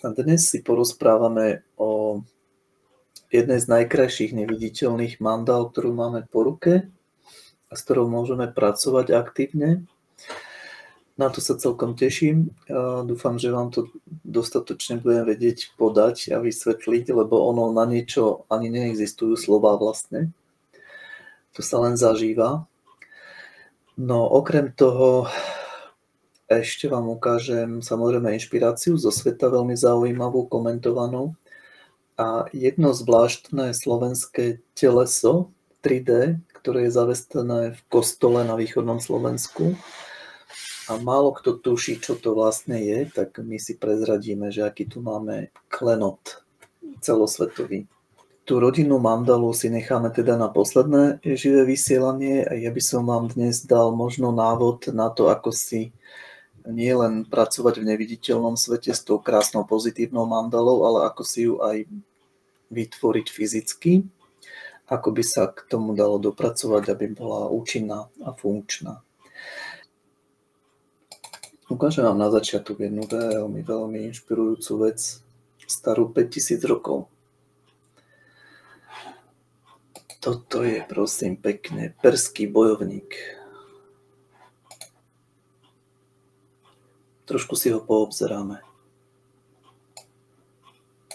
A dnes si porozprávame o jednej z najkrajších neviditeľných mandál, ktorú máme po ruke a s ktorou môžeme pracovať aktívne. Na to sa celkom teším. Dúfam, že vám to dostatočne budem vedieť podať a vysvetliť, lebo ono na niečo ani neexistujú slová vlastne. To sa len zažíva. No okrem toho ešte vám ukážem samozrejme inšpiráciu zo sveta, veľmi zaujímavú, komentovanú. A jedno zvláštne slovenské teleso 3D, ktoré je zavestlené v kostole na východnom Slovensku. A málo kto tuší, čo to vlastne je, tak my si prezradíme, že aký tu máme klenot celosvetový. Tú rodinnú mandalu si necháme teda na posledné živé vysielanie a ja by som vám dnes dal možno návod na to, ako si nie len pracovať v neviditeľnom svete s tou krásnou pozitívnou mandalou, ale ako si ju aj vytvoriť fyzicky, ako by sa k tomu dalo dopracovať, aby bola účinná a funkčná. Ukážem vám na začiatok jednu veľmi inšpirujúcu vec, starú 5000 rokov. Toto je, prosím, pekne perský bojovník. Trošku si ho poobzeráme.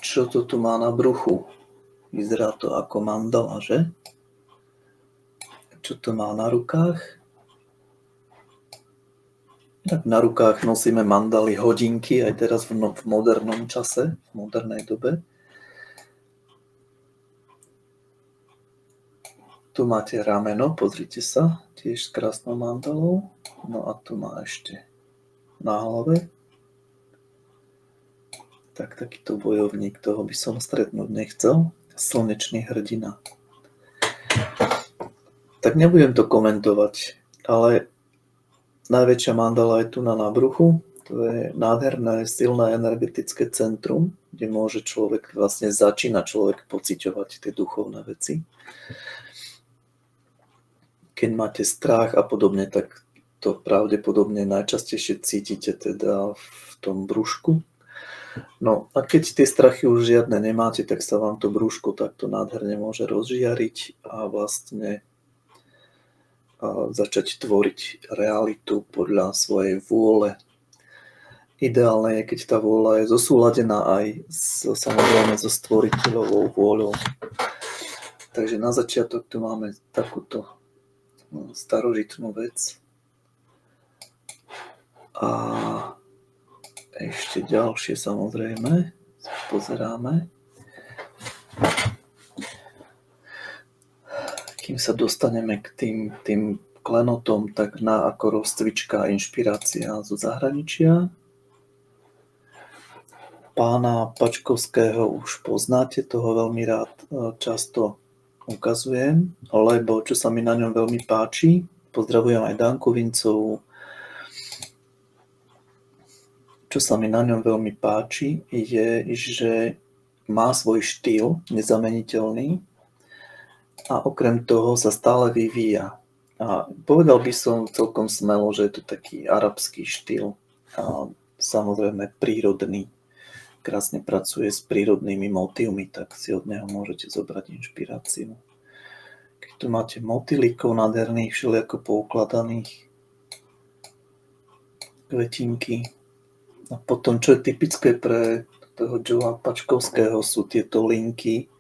Čo to tu má na bruchu? Vyzerá to ako mandala, že? Čo to má na rukách? Tak na rukách nosíme mandaly hodinky, aj teraz v modernom čase, v modernej dobe. Tu máte rameno, pozrite sa, tiež s krásnou mandalou. No a tu má ešte na hlave. Tak takýto bojovník, toho by som stretnúť nechcel. Slnečný hrdina. Tak nebudem to komentovať, ale najväčšia mandala je tu na bruchu. To je nádherné, silné energetické centrum, kde môže začína človek pociťovať tie duchovné veci. Keď máte strach a podobne, tak to pravdepodobne najčastejšie cítite teda v tom brúšku. No a keď tie strachy už žiadne nemáte, tak sa vám to brúško takto nádherne môže rozžiariť a vlastne začať tvoriť realitu podľa svojej vôle. Ideálne je, keď tá vôľa je zosúladená aj samozrejme so stvoriteľovou vôľou. Takže na začiatok tu máme takúto starožitnú vec. A ešte ďalšie samozrejme. Pozeráme. Kým sa dostaneme k tým klenotom, tak ako rozcvička inšpirácia zo zahraničia. Pána Pačkovského už poznáte, toho veľmi rád často ukazujem, lebo čo sa mi na ňom veľmi páči, pozdravujem aj Danku Vincovú. Čo sa mi na ňom veľmi páči, je, že má svoj štýl nezameniteľný a okrem toho sa stále vyvíja. A povedal by som celkom smelo, že je to taký arabský štýl a samozrejme prírodný. Krásne pracuje s prírodnými motívmi, tak si od neho môžete zobrať inšpiráciu. Keď tu máte motýlikov nádherných, všelijako poukladaných, kvetinky. A potom, čo je typické pre toho Joea Pačkovského, sú tieto linky,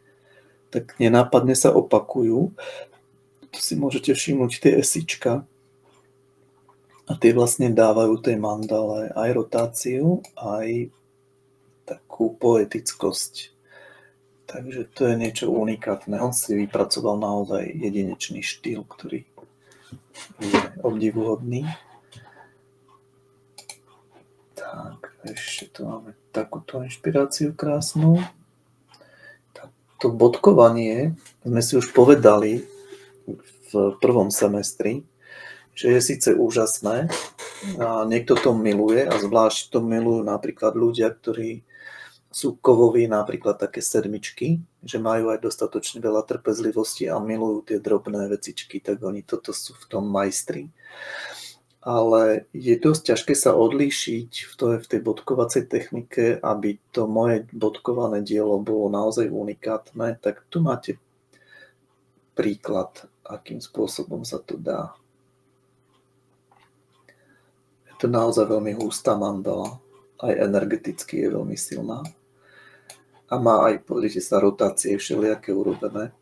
tak nenápadne sa opakujú. Tu si môžete všimnúť tie esička a tie vlastne dávajú tej mandale aj rotáciu, aj takú poetickosť. Takže to je niečo unikátne. On si vypracoval naozaj jedinečný štýl, ktorý je obdivuhodný. Tak, ešte tu máme takúto inšpiráciu krásnu. To bodkovanie sme si už povedali v prvom semestri, že je síce úžasné a niekto to miluje a zvlášť to milujú napríklad ľudia, ktorí sú kovoví, napríklad také sedmičky, že majú aj dostatočne veľa trpezlivosti a milujú tie drobné vecičky, tak oni toto sú v tom majstri. ale je dosť ťažké sa odlíšiť v tej bodkovacej technike, aby to moje bodkované dielo bolo naozaj unikátne. Tak tu máte príklad, akým spôsobom sa to dá. Je to naozaj veľmi hustá mandala, aj energeticky je veľmi silná. A má aj, pozrite sa, rotácie všelijaké urobené.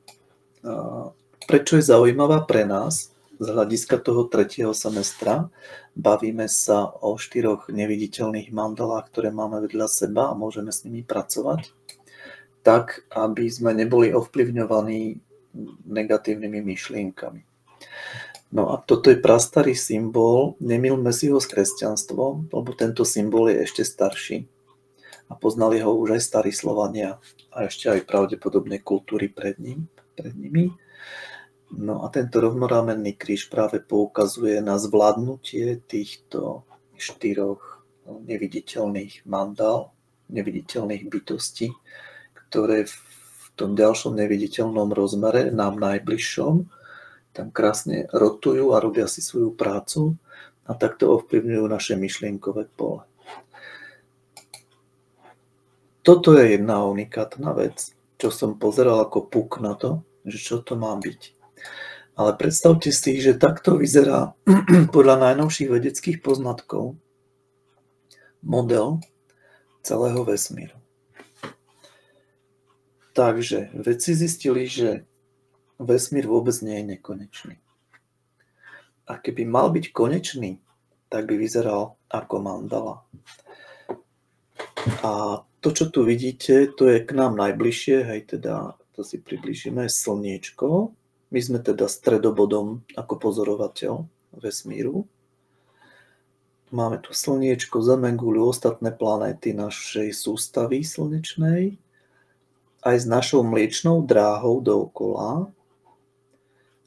Prečo je zaujímavá pre nás z hľadiska toho 3. semestra? Bavíme sa o 4 neviditeľných mandalách, ktoré máme vedľa seba a môžeme s nimi pracovať, tak, aby sme neboli ovplyvňovaní negatívnymi myšlienkami. No a toto je prastarý symbol, nemýlme si ho s kresťanstvom, lebo tento symbol je ešte starší. A poznali ho už aj starí Slovania a ešte aj pravdepodobne kultúry pred nimi. No a tento rovnoramenný kríž práve poukazuje na zvládnutie týchto 4 neviditeľných mandál, neviditeľných bytostí, ktoré v tom ďalšom neviditeľnom rozmere, nám najbližšom, tam krásne rotujú a robia si svoju prácu a takto ovplyvňujú naše myšlienkové pole. Toto je jedna unikátna vec, čo som pozeral ako puk na to, že čo to má byť. Ale predstavte si, že takto vyzerá podľa najnovších vedeckých poznatkov model celého vesmíru. Takže vedci zistili, že vesmír vôbec nie je nekonečný. A keby mal byť konečný, tak by vyzeral ako mandala. A to, čo tu vidíte, to je k nám najbližšie, hej, teda to si približíme, Slniečko. My sme teda stredobodom ako pozorovateľ vesmíru. Máme tu Slniečko, Zeme, Guľu, ostatné planéty našej sústavy slnečnej, aj s našou mliečnou dráhou dookola.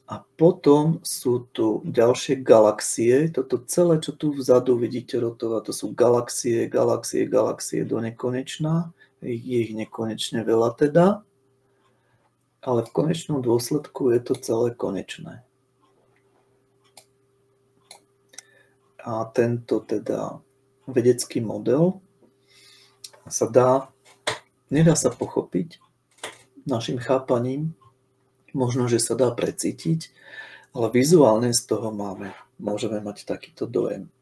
A potom sú tu ďalšie galaxie. Toto celé, čo tu vzadu vidíte rotovať, to sú galaxie do nekonečná. Je ich nekonečne veľa teda. Ale v konečnom dôsledku je to celé konečné. A tento teda vedecký model nedá sa pochopiť našim chápaním. Možno, že sa dá precítiť, ale vizuálne z toho môžeme mať takýto dojem.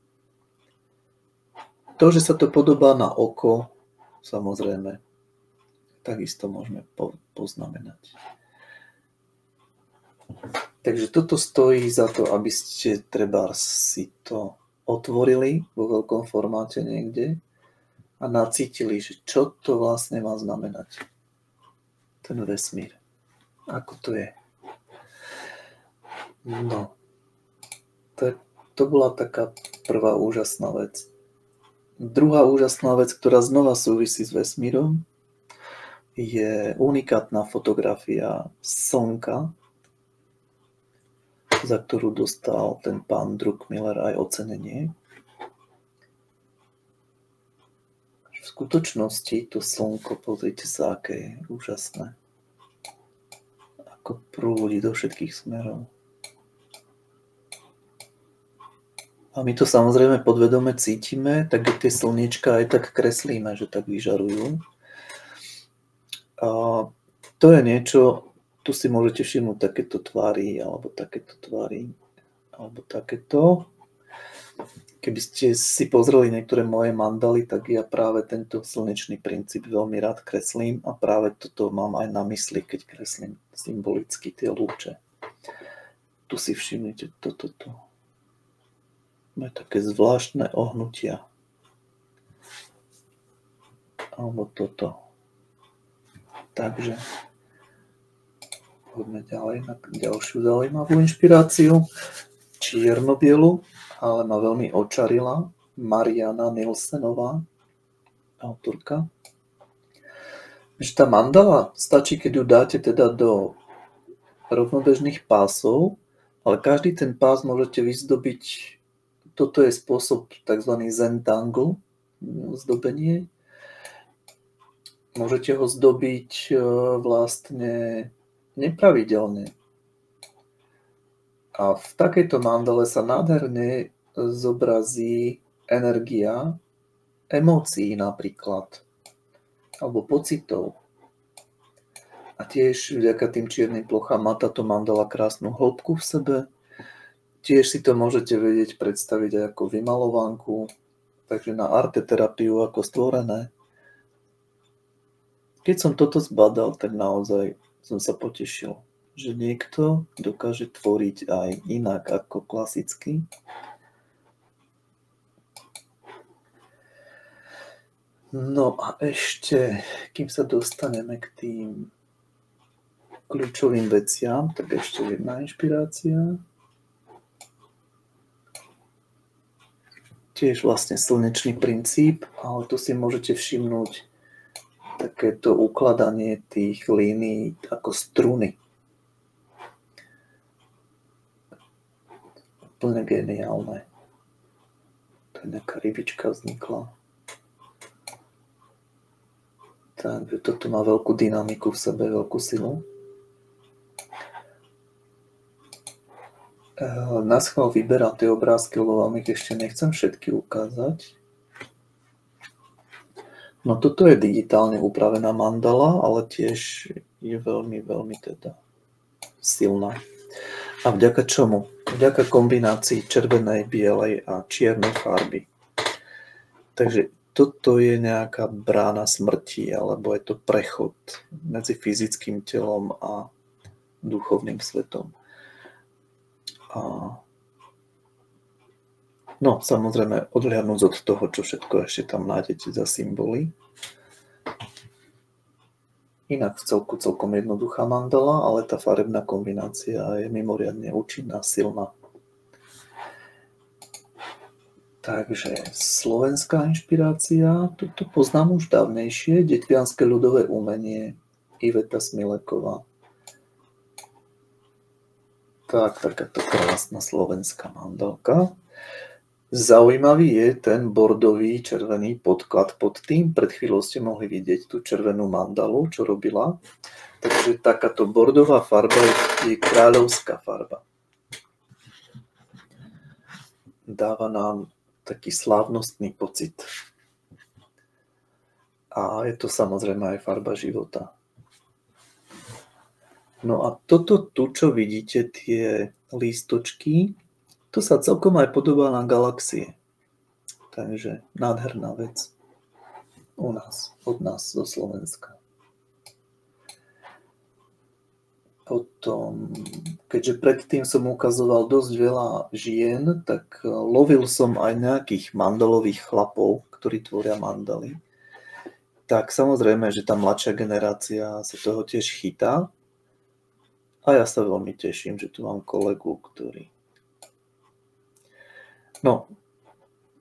To, že sa to podobá na oko, samozrejme, takisto môžeme poznamenať. Takže toto stojí za to, aby ste treba si to otvorili vo veľkom formáte niekde a nacítili, že čo to vlastne má znamenať. Ten vesmír. Ako to je? No, to bola taká prvá úžasná vec. Druhá úžasná vec, ktorá znova súvisí s vesmírom, je unikátna fotografia Slnka, za ktorú dostal ten pán Druckmiller aj ocenenie. V skutočnosti to Slnko, pozrite sa, aké je úžasné. Ako prúdi do všetkých smerov. A my to samozrejme podvedome cítime, tak tie slniečka aj tak kreslíme, že tak vyžarujú. A to je niečo, tu si môžete všimnúť takéto tvary, alebo takéto tvary, alebo takéto. Keby ste si pozreli niektoré moje mandaly, tak ja práve tento slnečný princíp veľmi rád kreslím a práve toto mám aj na mysli, keď kreslím symbolicky tie lúče. Tu si všimnite toto. Má také zvláštne ohnutia. Alebo toto. Takže poďme ďalej na ďalšiu zaujímavú inšpiráciu. Čierno-bielu, ale ma veľmi očarila Mariana Nilsenová, autorka. Že tá mandala stačí, keď ju dáte teda do rovnobežných pásov, ale každý ten pás môžete vyzdobiť. Toto je spôsob tzv. Zentangle, zdobenie. Môžete ho zdobiť vlastne nepravidelne. A v takejto mandale sa nádherne zobrazí energia emócií napríklad, alebo pocitov. A tiež vďaka tým čiernym plochám má táto mandala krásnu hĺbku v sebe. Tiež si to môžete vedieť predstaviť aj ako vymalovanku, takže na arteterapiu ako stvorené. Keď som toto zbadal, tak naozaj som sa potešil, že niekto dokáže tvoriť aj inak ako klasicky. No a ešte, kým sa dostaneme k tým kľúčovým veciam, tak ešte jedna inšpirácia. Tiež vlastne slnečný princíp, ale tu si môžete všimnúť takéto ukladanie tých línií ako struny. Úplne geniálne. To je nejaká rybička vznikla. Takže toto má veľkú dynamiku v sebe, veľkú silu. Naschvál vyberám tie obrázky, lebo vám ich ešte nechcem všetky ukázať. No toto je digitálne upravená mandala, ale tiež je veľmi, veľmi teda silná. A vďaka čomu? Vďaka kombinácii červenej, bielej a čiernej farby. Takže toto je nejaká brána smrti, alebo je to prechod medzi fyzickým telom a duchovným svetom. No, samozrejme, odhľadnúť od toho, čo všetko ešte tam nájdete za symboly. Inak v celku celkom jednoduchá mandala, ale tá farebná kombinácia je mimoriadne účinná, silná. Takže slovenská inšpirácia, toto poznám už dávnejšie, detvianske ľudové umenie, Iveta Smileková. Tak, takáto krásna slovenská mandalka. Zaujímavý je ten bordový červený podklad pod tým. Pred chvíľou ste mohli vidieť tú červenú mandalu, čo robila. Takže takáto bordová farba je kráľovská farba. Dáva nám taký slávnostný pocit. A je to samozrejme aj farba života. No a toto tu, čo vidíte, tie lístočky, to sa celkom aj podobá na galaxie. Takže nádherná vec. U nás, od nás, zo Slovenska. Potom, keďže predtým som ukazoval dosť veľa žien, tak lovil som aj nejakých mandalových chlapov, ktorí tvoria mandaly. Tak samozrejme, že tá mladšia generácia sa toho tiež chytá. A ja sa veľmi teším, že tu mám kolegu, ktorý... No,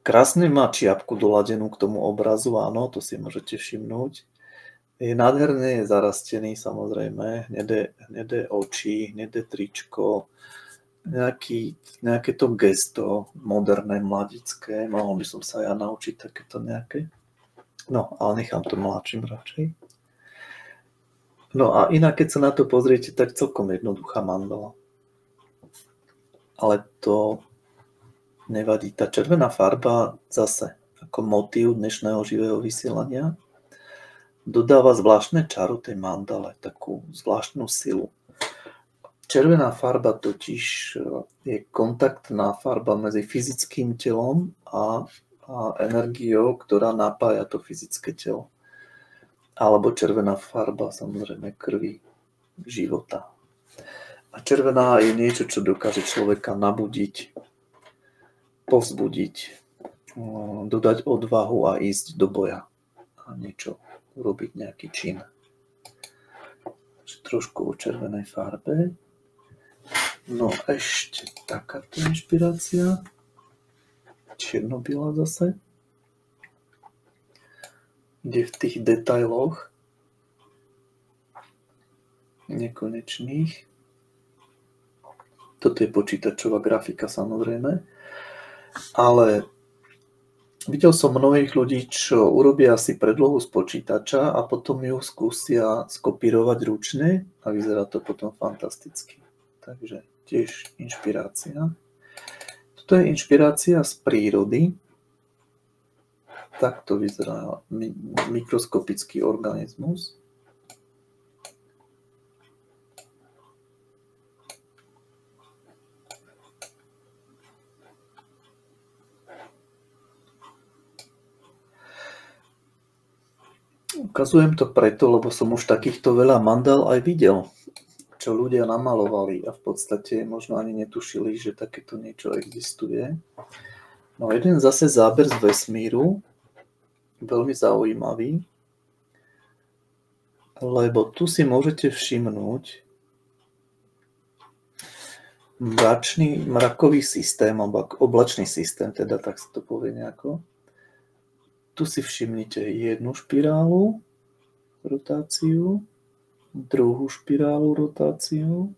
krásne má čiapku doladenú k tomu obrazu, áno, to si môžete všimnúť. Je nádherne zarastený, samozrejme, hnedé oči, hnedé tričko, nejaké to gesto moderné, mladické. Mohol by som sa ja naučiť takéto nejaké. No, ale nechám to mladším radšej. No a inak, keď sa na to pozriete, tak celkom jednoduchá mandala. Ale to nevadí. Tá červená farba zase ako motív dnešného živého vysielania dodáva zvláštne čaro tej mandale, takú zvláštnu silu. Červená farba totiž je kontaktná farba medzi fyzickým telom a energiou, ktorá napája to fyzické telo. Alebo červená farba, samozrejme, krvi, života. A červená je niečo, čo dokáže človeka nabudiť, povzbudiť, dodať odvahu a ísť do boja. A niečo urobiť, nejaký čin. Trošku o červenej farbe. No ešte takáto inšpirácia. Čierno-biela zase. Kde v tých detailoch nekonečných. Toto je počítačová grafika, samozrejme. Ale videl som mnohých ľudí, čo urobia si predlohu z počítača a potom ju skúsia skopírovať ručne a vyzerá to potom fantasticky. Takže tiež inšpirácia. Toto Toto je inšpirácia z prírody. Takto vyzerá mikroskopický organizmus. Ukazujem to preto, lebo som už takýchto veľa mandál aj videl, čo ľudia namalovali a v podstate možno ani netušili, že takéto niečo existuje. No jeden zase záber z vesmíru, veľmi zaujímavý, lebo tu si môžete všimnúť mrakový systém, alebo oblačný systém, teda tak sa to povie nejako. Tu si všimnite jednu špirálu, rotáciu, druhú špirálu, rotáciu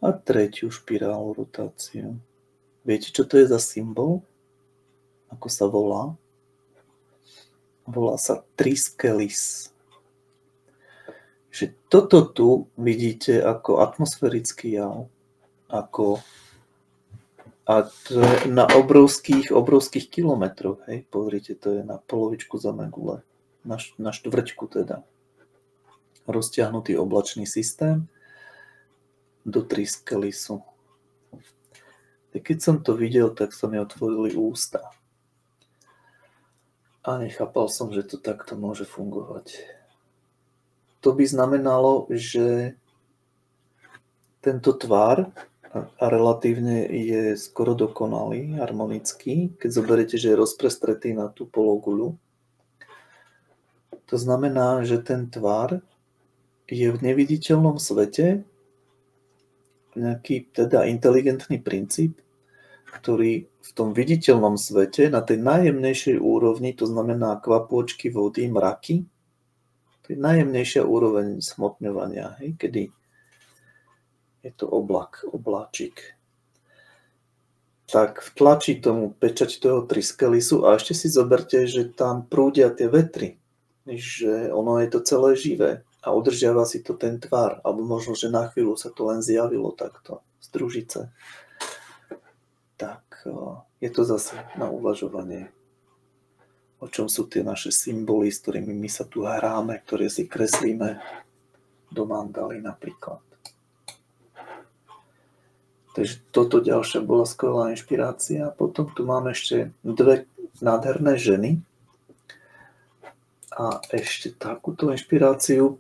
a tretiu špirálu, rotáciu. Viete, čo to je za symbol? Ako sa volá? Volá sa Triskelis. Že toto tu vidíte ako atmosférický jav, a to je na obrovských kilometroch, hej, pozrite, to je na polovičku zemegule, na štvrťku teda. Roztiahnutý oblačný systém do Triskelisu. Keď som to videl, tak sa mi otvorili ústa. A nechápal som, že to takto môže fungovať. To by znamenalo, že tento tvar a relatívne je skoro dokonalý, harmonický, keď zoberiete, že je rozprestretý na tú pologuľu. To znamená, že ten tvar je v neviditeľnom svete nejaký teda inteligentný princíp, ktorý v tom viditeľnom svete na tej najjemnejšej úrovni, to znamená kvapôčky vody, mraky, to je najjemnejšia úroveň smotňovania, hej, kedy je to obláčik. Tak vtlačí tomu pečať toho Triskelisu a ešte si zoberte, že tam prúdia tie vetry, že ono je to celé živé a udržiava si to ten tvar, alebo možno, že na chvíľu sa to len zjavilo takto z družice. Tak je to zase na uvažovanie, o čom sú tie naše symboly, s ktorými my sa tu hráme, ktoré si kreslíme do mandaly napríklad. Takže toto ďalšia bola skvelá inšpirácia. Potom tu máme ešte dve nádherné ženy a ešte takúto inšpiráciu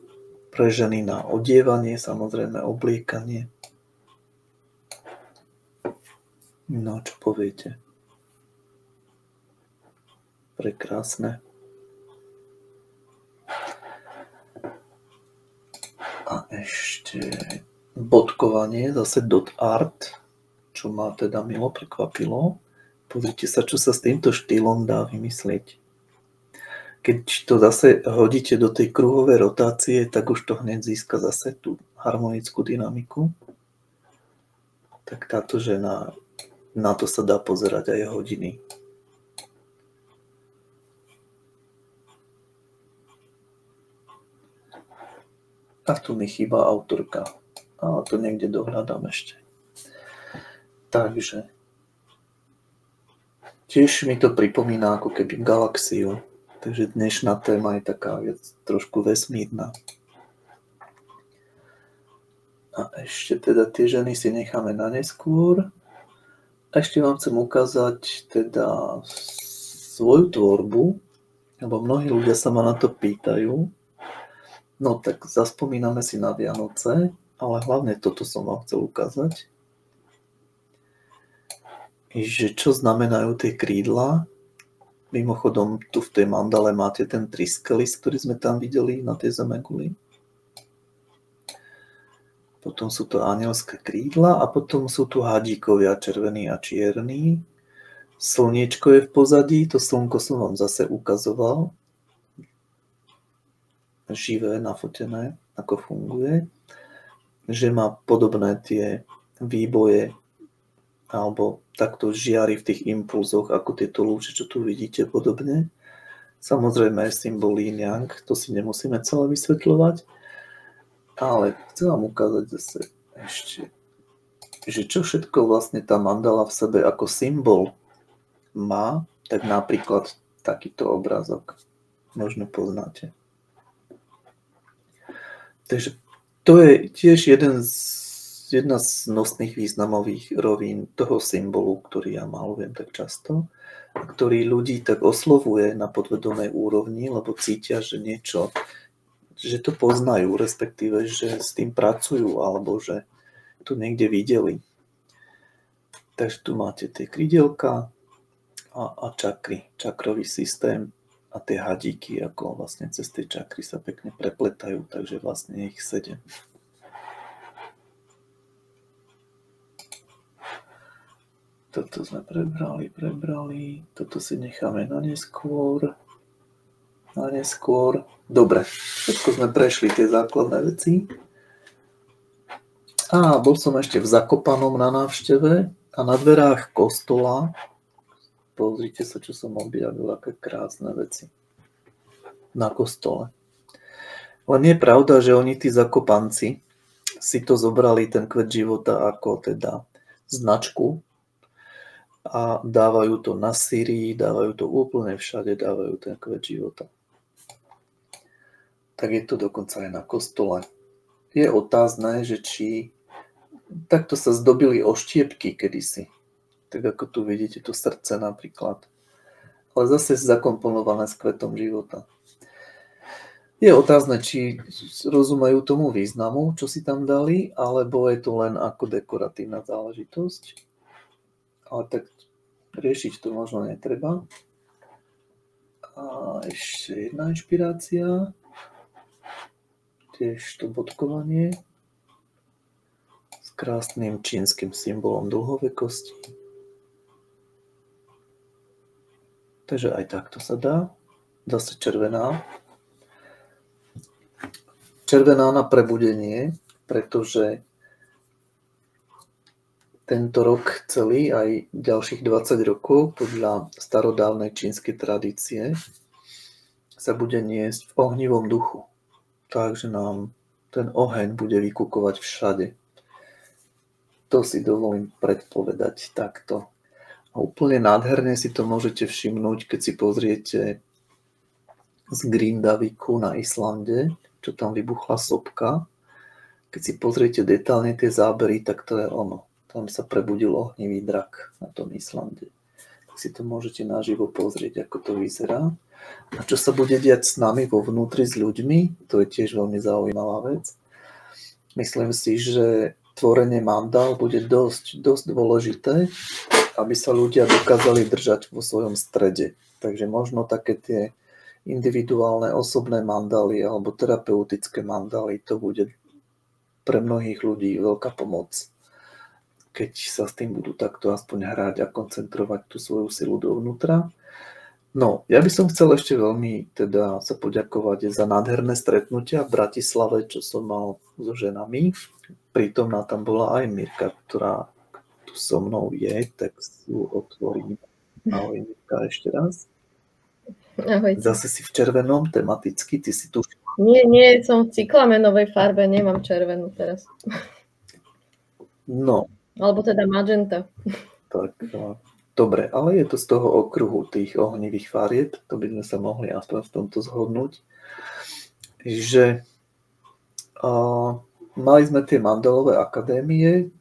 pre ženy na odievanie, samozrejme obliekanie. No, čo poviete? Prekrásne. A ešte bodkovanie, zase dot art, čo ma teda milo prekvapilo. Pozrite sa, čo sa s týmto štýlom dá vymyslieť. Keď to zase hodíte do tej kruhovej rotácie, tak už to hneď získa zase tú harmonickú dynamiku. Tak táto žena, na to sa dá pozerať aj hodiny. A tu mi chýba autorka. Ale to niekde dohľadám ešte. Takže tiež mi to pripomína ako keby galaxiu. Takže dnešná téma je taká trošku vesmírna. A ešte teda tie ženy si necháme na neskôr. A ešte vám chcem ukázať teda svoju tvorbu, lebo mnohí ľudia sa ma na to pýtajú. No tak zaspomíname si na Vianoce, ale hlavne toto som vám chcel ukázať, že čo znamenajú tie krídla. Mimochodom, tu v tej mandale máte ten Triskelis, ktorý sme tam videli na tej zemeguli. Potom sú to anielské krídla a potom sú tu hadíkovia, červený a čierny. Slniečko je v pozadí, to slnko som vám zase ukazoval. Živé, nafotené, ako funguje. Že má podobné tie výboje alebo takto žiari v tých impulzoch, ako tieto lúče, čo tu vidíte podobne. Samozrejme symbol yin yang, to si nemusíme celé vysvetľovať, ale chcem vám ukázať zase ešte že čo všetko vlastne tá mandala v sebe ako symbol má, tak napríklad takýto obrázok možno poznáte. Takže to je tiež jedna z nosných významových rovín toho symbolu, ktorý ja malujem tak často, a ktorý ľudí tak oslovuje na podvedomej úrovni, lebo cítia, že niečo, že to poznajú, respektíve, že s tým pracujú, alebo že to niekde videli. Takže tu máte tie krydielka a čakry, čakrový systém a tie hadíky, ako vlastne cez tie čakry sa pekne prepletajú, takže vlastne je ich 7. Toto sme prebrali, toto si necháme na neskôr. Dobre, všetko sme prešli tie základné veci. A bol som ešte v Zakopanom na návšteve a na dverách kostola, pozrite sa, čo som objavil, aké krásne veci na kostole. Len je pravda, že oni, tí Zakopanci, si to zobrali, ten kvet života, ako teda značku a dávajú to na Syrii, dávajú to úplne všade, dávajú ten kvet života. Tak je to dokonca aj na kostole. Je otázne, že či takto sa zdobili oštiepky kedysi. Tak ako tu vidíte to srdce napríklad. Ale zase zakomponované s kvetom života. Je otázne, či rozumejú tomu významu, čo si tam dali, alebo je to len ako dekoratívna záležitosť. Ale tak riešiť to možno netreba. A ešte jedna inšpirácia. Tiež to bodkovanie s krásnym čínskym symbolom dlhovekosti. Takže aj takto sa dá. Zase červená. Červená na prebudenie, pretože tento rok celý, aj ďalších 20 rokov, podľa starodávnej čínskej tradície, sa bude niesť v ohnivom duchu. Takže nám ten oheň bude vykukovať všade. To si dovolím predpovedať takto. A úplne nádherne si to môžete všimnúť, keď si pozriete z Grindaviku na Islande, čo tam vybuchla sopka. Keď si pozriete detálne tie zábery, tak to je ono. Tam sa prebudil ohnivý drak na tom Islande. Tak si to môžete naživo pozrieť, ako to vyzerá. A čo sa bude diať s nami vo vnútri s ľuďmi, to je tiež veľmi zaujímavá vec. Myslím si, že tvorenie mandál bude dosť dôležité, aby sa ľudia dokázali držať vo svojom strede. Takže možno také tie individuálne osobné mandály alebo terapeutické mandály, to bude pre mnohých ľudí veľká pomoc, keď sa s tým budú takto aspoň hrať a koncentrovať tú svoju silu dovnútra. No, ja by som chcel ešte veľmi teda sa poďakovať za nádherné stretnutia v Bratislave, čo som mal so ženami. Prítomná tam bola aj Mirka, ktorá tu so mnou je, tak ju otvorím. Ahoj Mirka ešte raz. Ahojte. Zase si v červenom tematicky, ty si tu. Nie, som v cyklamenovej farbe, nemám červenú teraz. No. Alebo teda magenta. Tak, dobre, ale je to z toho okruhu tých ohnivých farieb, to by sme sa mohli aspoň v tomto zhodnúť, že mali sme tie mandalové akadémie,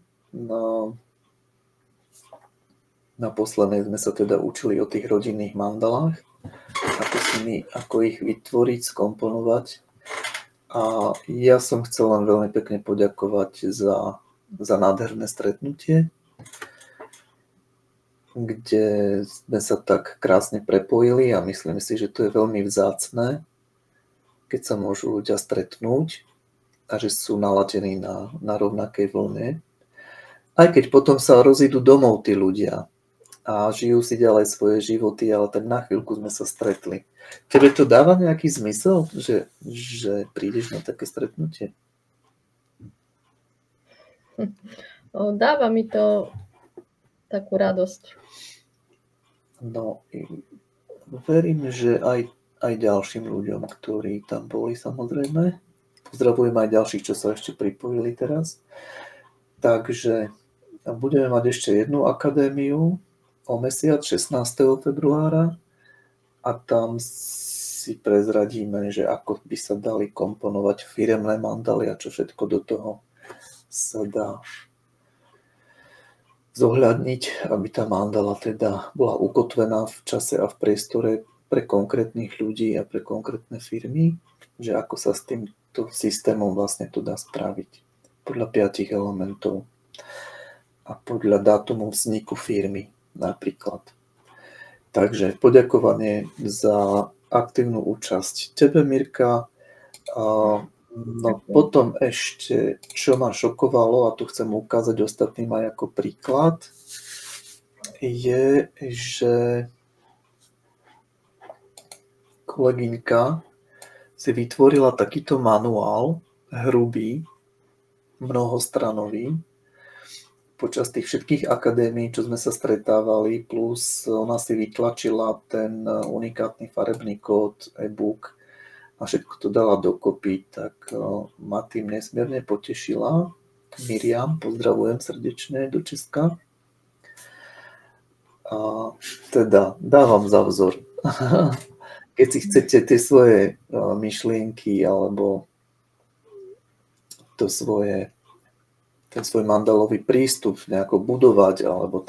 na poslednej sme sa teda učili o tých rodinných mandalách, ako ich vytvoriť, skomponovať. A ja som chcel len veľmi pekne poďakovať za nádherné stretnutie, kde sme sa tak krásne prepojili a myslím si, že to je veľmi vzácne, keď sa môžu ľudia stretnúť a že sú naladení na rovnakej vlne. Aj keď potom sa rozídu domov tí ľudia a žijú si ďalej svoje životy, ale tak na chvíľku sme sa stretli. Tebe to dáva nejaký zmysel, že prídeš na také stretnutie? Dáva mi to takú radosť. No, verím, že aj ďalším ľuďom, ktorí tam boli, samozrejme. Pozdravujem aj ďalších, čo sa ešte pripojili teraz. Takže Budeme mať ešte jednu akadémiu o mesiac 16. februára a tam si prezradíme, že ako by sa dali komponovať firemné mandaly a čo všetko do toho sa dá zohľadniť, aby tá mandala teda bola ukotvená v čase a v priestore pre konkrétnych ľudí a pre konkrétne firmy, že ako sa s týmto systémom vlastne to dá spraviť podľa 5 elementov a podľa dátumu vzniku firmy napríklad. Takže poďakovanie za aktívnu účasť tebe, Mirka. No potom ešte, čo ma šokovalo, a tu chcem ukázať ostatným aj ako príklad, je, že kolegyňka si vytvorila takýto manuál, hrubý, mnohostranový, počas tých všetkých akadémií, čo sme sa stretávali, plus ona si vytlačila ten unikátny farebný kód, e-book a všetko to dala dokopy, tak ma tým nesmierne potešila. Miriam, pozdravujem srdečne do Česka. A teda dávam za vzor. Keď si chcete tie svoje myšlienky alebo ten svoj mandalový prístup nejako budovať alebo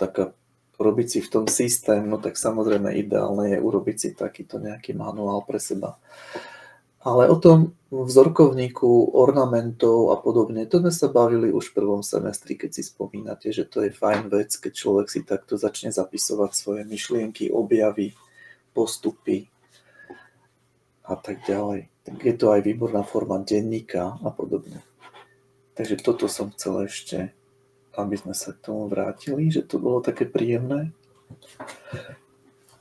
robiť si v tom systém, no tak samozrejme ideálne je urobiť si takýto nejaký manuál pre seba. Ale o tom vzorkovníku, ornamentov a podobne, to sme sa bavili už v prvom semestri, keď si spomínate, že to je fajn vec, keď človek si takto začne zapisovať svoje myšlienky, objavy, postupy a tak ďalej. Tak je to aj výborná forma denníka a podobne. Takže toto som chcel ešte, aby sme sa k tomu vrátili, že to bolo také príjemné.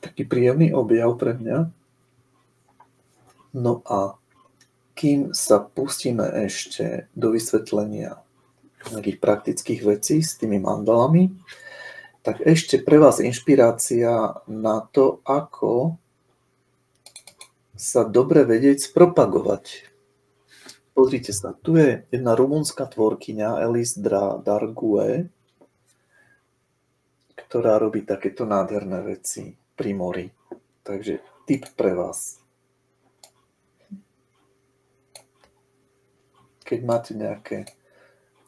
Taký príjemný objav pre mňa. No a kým sa pustíme ešte do vysvetlenia nejakých praktických vecí s tými mandalami, tak ešte pre vás inšpirácia na to, ako sa dobre vedieť spropagovať. Pozrite sa, tu je jedna rumunská tvorkyňa Elis Dargue, ktorá robí takéto nádherné veci pri mori. Takže tip pre vás. Keď máte nejaké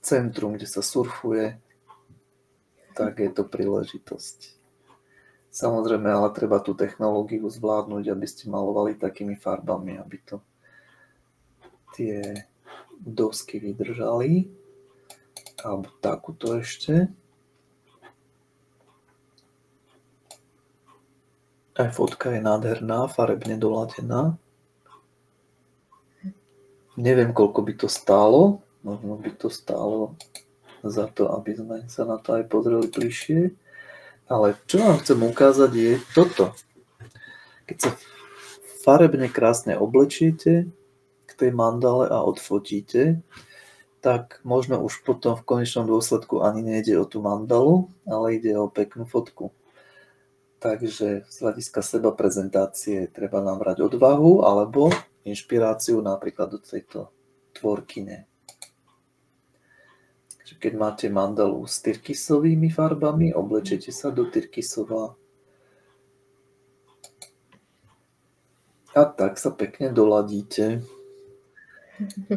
centrum, kde sa surfuje, tak je to príležitosť. Samozrejme, ale treba tú technológiu zvládnuť, aby ste malovali takými farbami, aby to tie dosky vydržali. Alebo takúto ešte. Aj fotka je nádherná, farebne doladená. Neviem, koľko by to stálo. Možno by to stálo za to, aby sme sa na to aj pozreli bližšie. Ale čo vám chcem ukázať je toto. Keď sa farebne krásne oblečiete k tej mandale a odfotíte, tak možno už potom v konečnom dôsledku ani nejde o tú mandalu, ale ide o peknú fotku. Takže z hľadiska seba prezentácie treba nám brať odvahu alebo inšpiráciu napríklad od tejto tvorkyne. Keď máte mandalu s tyrkysovými farbami, oblečete sa do tyrkysova a tak sa pekne doladíte.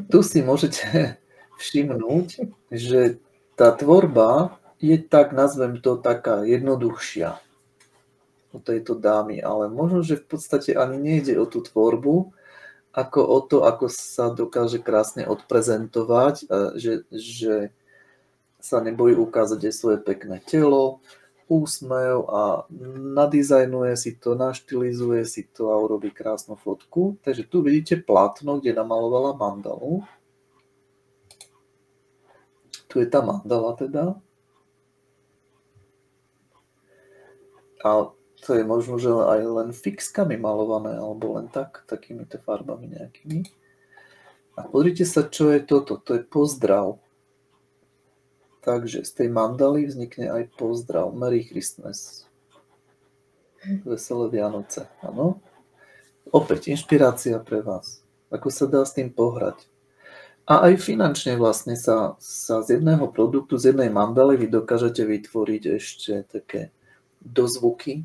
Tu si môžete všimnúť, že tá tvorba je tak, nazvem to, taká jednoduchšia u tejto dámy, ale možno, že v podstate ani nejde o tú tvorbu, ako o to, ako sa dokáže krásne odprezentovať, že sa nebojí ukázať aj svoje pekné telo, úsmev a nadizajnuje si to, naštilizuje si to a urobí krásnu fotku. Takže tu vidíte plátno, kde namalovala mandalu. Tu je tá mandala teda. A to je možno, že aj len fixkami malované, alebo len takýmito farbami nejakými. A pozrite sa, čo je toto. To je pozdrav. Takže z tej mandaly vznikne aj pozdrav. Merry Christmas. Veselé Vianoce, áno. Opäť inšpirácia pre vás. Ako sa dá s tým pohrať. A aj finančne vlastne sa z jedného produktu, z jednej mandaly vy dokážete vytvoriť ešte také dozvuky,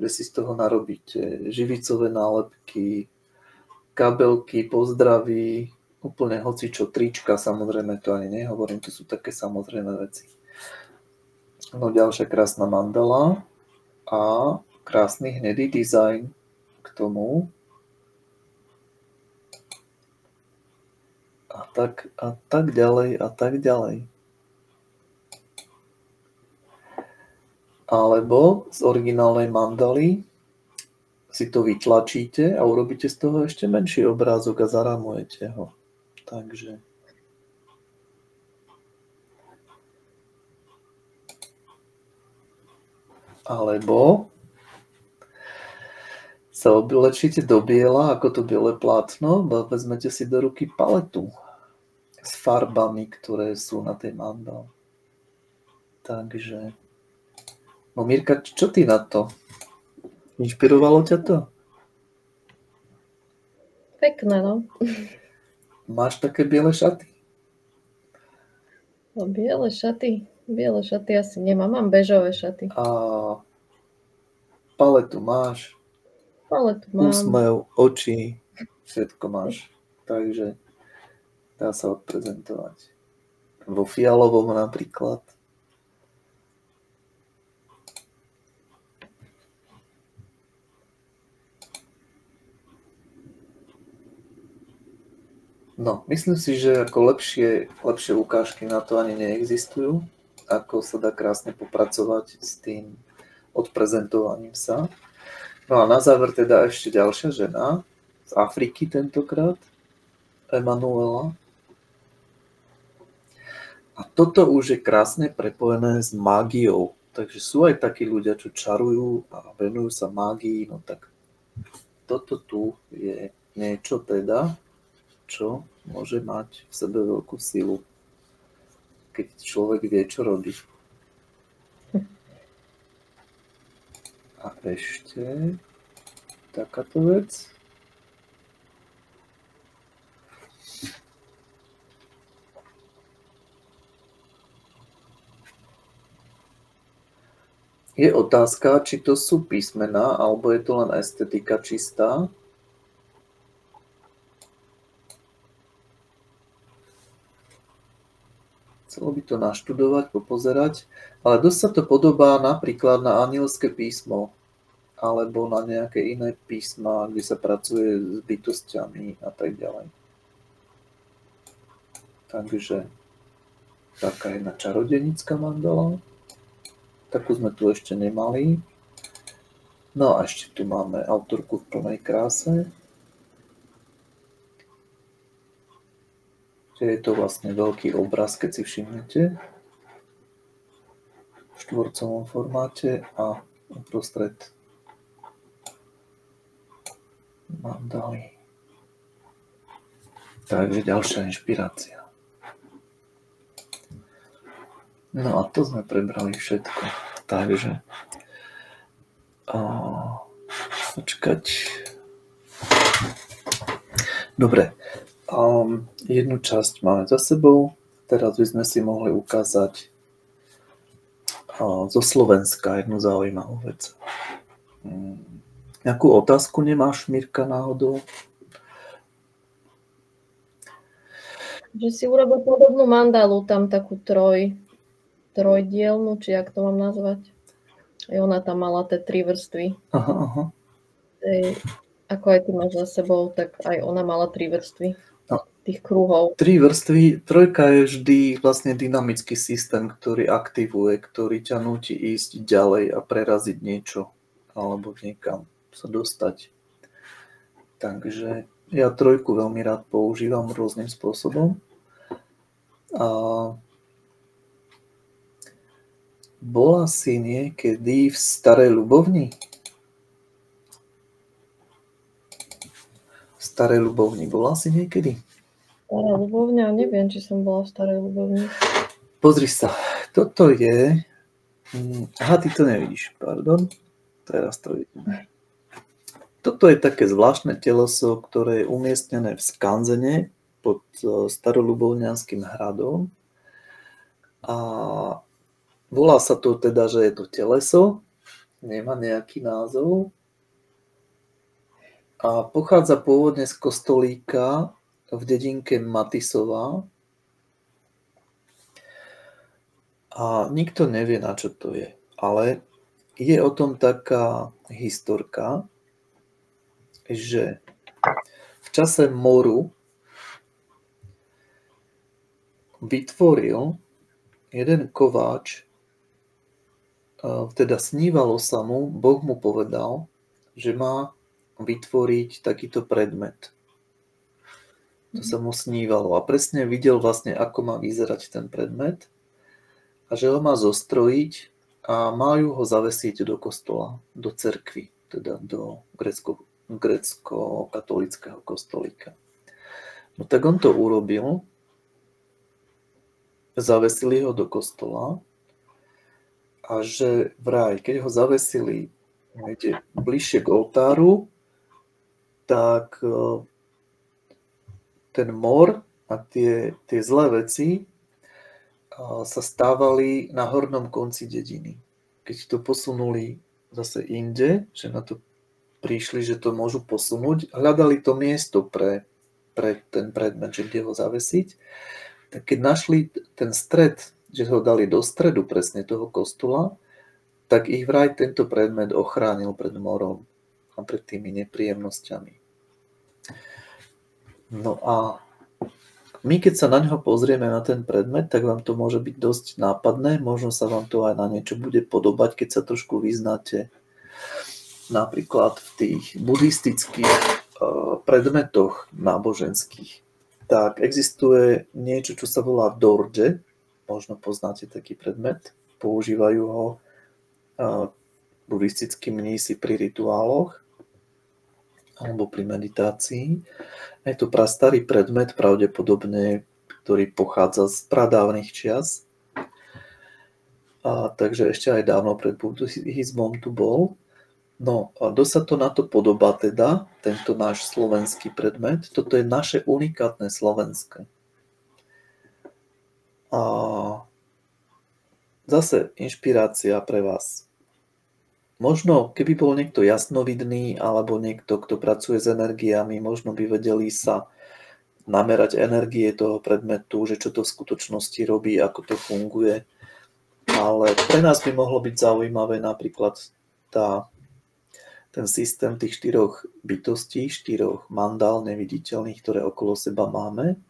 že si z toho narobíte živicové nálepky, kabelky, pozdravy, úplne hocičo, trička, samozrejme to ani nehovorím, to sú také samozrejme veci. No ďalšia krásna mandala a krásny hnedý dizajn k tomu. A tak ďalej a tak ďalej. Alebo z originálnej mandaly si to vytlačíte a urobíte z toho ešte menší obrázok a zarámujete ho. Takže alebo sa oblečíte do biela, ako to biele plátno, vezmete si do ruky paletu s farbami, ktoré sú na tej mandale. Takže no Mirka, čo ty na to? Inšpirovalo ťa to? Pekné, no. Máš také biele šaty? No, biele šaty asi nemám, mám bežové šaty. A paletu máš? Paletu mám. Úsmev, oči, všetko máš. Takže dá sa odprezentovať. Vo fialovom napríklad. No, myslím si, že ako lepšie ukážky na to ani neexistujú, ako sa dá krásne popracovať s tým odprezentovaním sa. No a na záver teda ešte ďalšia žena z Afriky tentokrát, Emanuela. A toto už je krásne prepojené s mágiou. Takže sú aj takí ľudia, čo čarujú a venujú sa mágii. No tak toto tu je niečo teda, čo môže mať v sebe veľkú silu, keď človek vie, čo robí. A ešte takáto vec. Je otázka, či to sú písmená, alebo je to len estetika čistá. Chcelo by to naštudovať, popozerať, ale dosť sa to podobá napríklad na anielské písmo alebo na nejaké iné písma, kde sa pracuje s bytostiami a tak ďalej. Takže taká jedna čarodejnická mandala. Takú sme tu ešte nemali. No a ešte tu máme autorku v plnej kráse. Je to vlastne veľký obraz, keď si všimnete, v štvorcovom formáte a uprostred mandaly. Takže ďalšia inšpirácia. No a to sme prebrali všetko. Takže počkať. Dobre. Jednu časť máme za sebou, teraz by sme si mohli ukázať zo Slovenska jednu zaujímavú vec. Nejakú otázku nemáš, Mirka, náhodou? Že si urobil podobnú mandalu, tam takú trojdielnu, či jak to mám nazvať. Aj ona tam mala tie 3 vrstvy. Aha. Ako aj ty máš za sebou, tak aj ona mala 3 vrstvy. Tých kruhov. 3 vrstvy, trojka je vždy vlastne dynamický systém, ktorý aktivuje, ktorý ťa núti ísť ďalej a preraziť niečo alebo niekam sa dostať. Takže ja trojku veľmi rád používam rôznym spôsobom. A bola si niekedy v Starej Ľubovni? V Starej Ľubovni bola si niekedy? Stará Ľubovňa, neviem, či som bola v Starej Ľubovni. Pozri sa, toto je... Aha, ty to nevidíš, pardon. Teraz to vidíme. Toto je také zvláštne teleso, ktoré je umiestnené v skanzene pod Staroľubovňanským hradom. A volá sa to teda, že je to teleso, nemá nejaký názov. A pochádza pôvodne z kostolíka v dedinke Matisová. A nikto nevie, na čo to je. Ale je o tom taká historka, že v čase moru vytvoril jeden kováč, teda snívalo sa mu, Boh mu povedal, že má vytvoriť takýto predmet. To sa mu snívalo a presne videl vlastne, ako má vyzerať ten predmet a že ho má zostrojiť a majú ho zavesiť do kostola, do cerkvy, teda do grécko-katolického kostolíka. No tak on to urobil, zavesili ho do kostola a že vraj, keď ho zavesili niekde bližšie k oltáru, tak ten mor a tie zlé veci sa stávali na hornom konci dediny. Keď to posunuli zase inde, že na to prišli, že to môžu posunúť, hľadali to miesto pre ten predmet, že kde ho zavesiť, tak keď našli ten stred, že ho dali do stredu presne toho kostola, tak ich vraj tento predmet ochránil pred morom a pred tými nepríjemnosťami. No a my, keď sa na ňo pozrieme, na ten predmet, tak vám to môže byť dosť nápadné, možno sa vám to aj na niečo bude podobať, keď sa trošku vyznáte napríklad v tých buddhistických predmetoch náboženských. Tak existuje niečo, čo sa volá dorje, možno poznáte taký predmet, používajú ho buddhistickí mnísi pri rituáloch alebo pri meditácii. Je to prastarý predmet, pravdepodobne, ktorý pochádza z pradávnych čias. Takže ešte aj dávno pred buddhizmom tu bol. No a dosť sa to na to podobá teda, tento náš slovenský predmet. Toto je naše unikátne slovenské. A zase inšpirácia pre vás. Možno, keby bol niekto jasnovidný alebo niekto, kto pracuje s energiami, možno by vedeli sa namerať energie toho predmetu, že čo to v skutočnosti robí, ako to funguje. Ale pre nás by mohlo byť zaujímavé napríklad ten systém tých 4 bytostí, 4 mandál neviditeľných, ktoré okolo seba máme.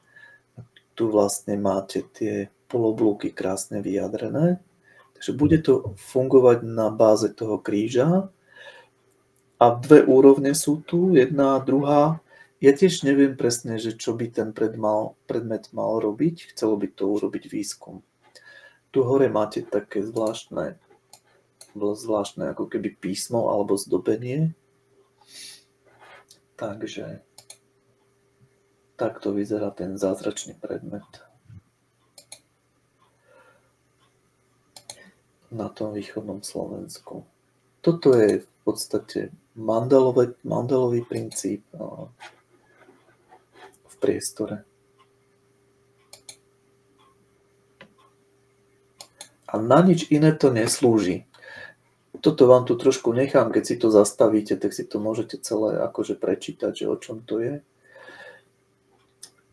Tu vlastne máte tie poloblúky krásne vyjadrené. Takže bude to fungovať na báze toho kríža a 2 úrovne sú tu, jedna a druhá. Ja tiež neviem presne, že čo by ten predmet mal robiť, chcelo by to urobiť výskum. Tu hore máte také zvláštne ako keby písmo alebo zdobenie. Takže takto vyzerá ten zázračný predmet na tom východnom Slovensku. Toto je v podstate mandalový princíp v priestore. A na nič iné to neslúži. Toto vám tu trošku nechám, keď si to zastavíte, tak si to môžete celé akože prečítať, že o čom to je.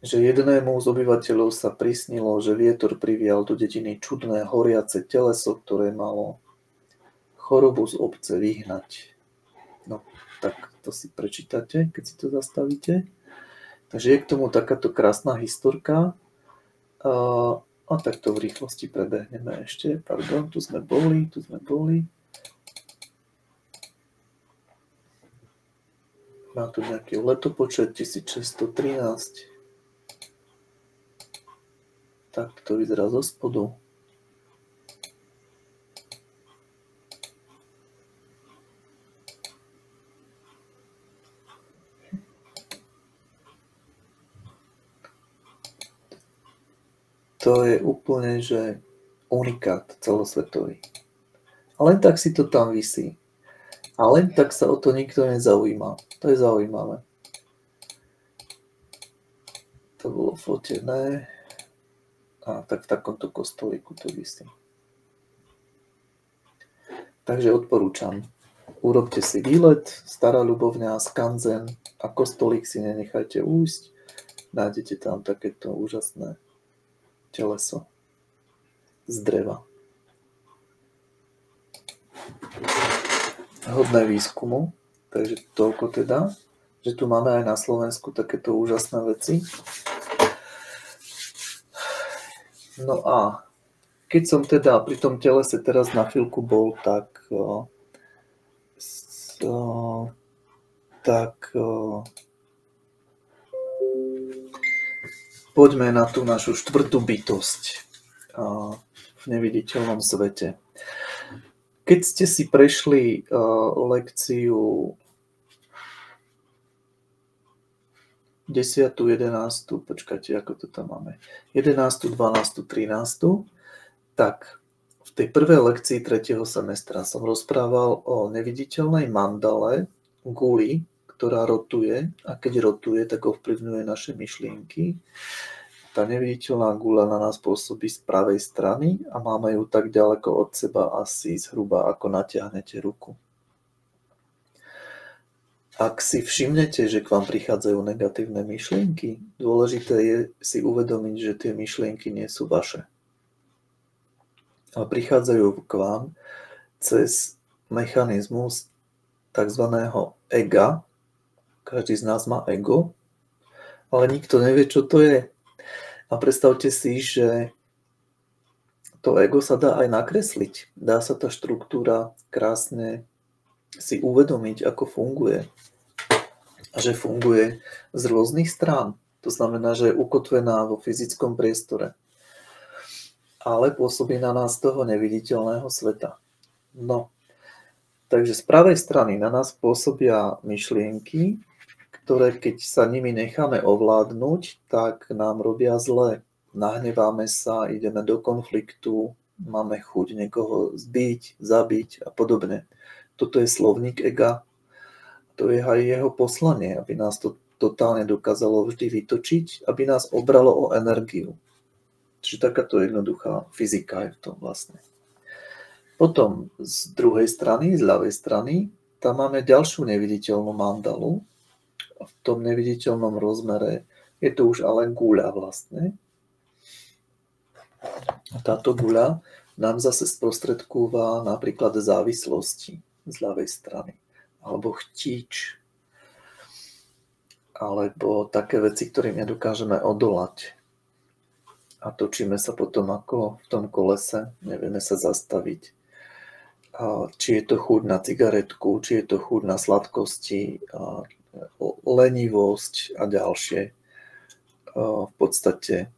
Že jednému z obyvateľov sa prisnilo, že vietor privial do dediny čudné horiace teleso, ktoré malo chorobu z obce vyhnať. No, tak to si prečítate, keď si to zastavíte. Takže je k tomu takáto krásna historka. A takto v rýchlosti prebehneme ešte. Pardon, tu sme boli. Má tu nejaký letopočet 1613. Tak to vyzerá zo spodu. To je úplne, že unikát celosvetový. A len tak si to tam visí. A len tak sa o to nikto nezaujíma. To je zaujímavé. To bolo fotené. A tak v takomto kostolíku to visí. Takže odporúčam. Urobte si výlet, Stará Ľubovňa, skanzen a kostolík si nenechajte újsť. Nájdete tam takéto úžasné teleso z dreva. Hodné výskumu, takže toľko teda, že tu máme aj na Slovensku takéto úžasné veci. No a keď som teda pri tom telese teraz na chvíľku bol, tak poďme na tú našu štvrtú bytosť v neviditeľnom svete. Keď ste si prešli lekciu 10., 11., počkajte, ako to tam máme, 11., 12., 13., tak v tej prvej lekcii 3. semestra som rozprával o neviditeľnej mandale, guli, ktorá rotuje a keď rotuje, tak ovplyvňuje naše myšlienky. Tá neviditeľná gula na nás pôsobí z pravej strany a máme ju tak ďaleko od seba asi zhruba ako natiahnete ruku. Ak si všimnete, že k vám prichádzajú negatívne myšlienky, dôležité je si uvedomiť, že tie myšlienky nie sú vaše. A prichádzajú k vám cez mechanizmus tzv. Ega. Každý z nás má ego, ale nikto nevie, čo to je. A predstavte si, že to ego sa dá aj nakresliť. Dá sa tá štruktúra krásne si uvedomiť, ako funguje. A že funguje z rôznych strán. To znamená, že je ukotvená vo fyzickom priestore. Ale pôsobí na nás toho neviditeľného sveta. No, takže z pravej strany na nás pôsobia myšlienky, ktoré keď sa nimi necháme ovládnuť, tak nám robia zle. Nahneváme sa, ideme do konfliktu, máme chuť niekoho zbiť, zabiť a podobne. Toto je slovník ega. To je aj jeho poslanie, aby nás to totálne dokázalo vždy vytočiť, aby nás obralo o energiu. Čiže takáto jednoduchá fyzika je v tom vlastne. Potom z druhej strany, z ľavej strany, tam máme ďalšiu neviditeľnú mandalu. V tom neviditeľnom rozmere je to už ale guľa vlastne. A táto guľa nám zase sprostredkúva napríklad závislosti z ľavej strany. Alebo chtíč. Alebo také veci, ktorým nedokážeme odolať. A točíme sa potom ako v tom kolese, nevieme sa zastaviť. Či je to chuť na cigaretku, či je to chuť na sladkosti, lenivosť a ďalšie. V podstate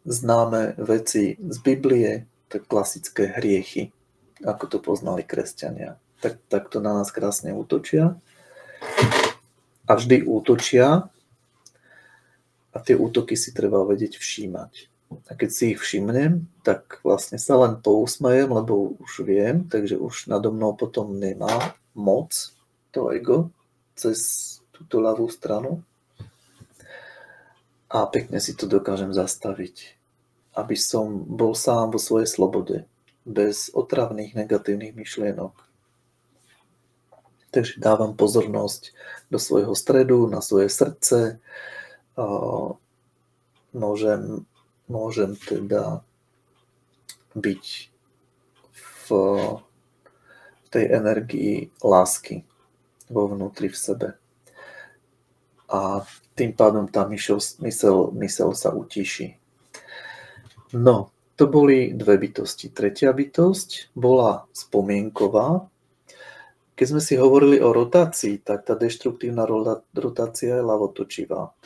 známe veci z Biblie, tak klasické hriechy, ako to poznali kresťania. Tak to na nás krásne útočia. A vždy útočia a tie útoky si treba vedieť všímať. A keď si ich všimnem, tak vlastne sa len pousmejem, lebo už viem, takže už nado mnou potom nemá moc to ego cez túto ľavú stranu. A pekne si to dokážem zastaviť, aby som bol sám vo svojej slobode, bez otravných negatívnych myšlienok. Takže dávam pozornosť do svojho stredu, na svoje srdce. Môžem teda byť v tej energii lásky vo vnútri v sebe. A tým pádom tá mysel sa utíši. No, to boli dve bytosti. Tretia bytosť bola spomienková. Keď sme si hovorili o rotácii, tak tá deštruktívna rotácia je ľavotočivá.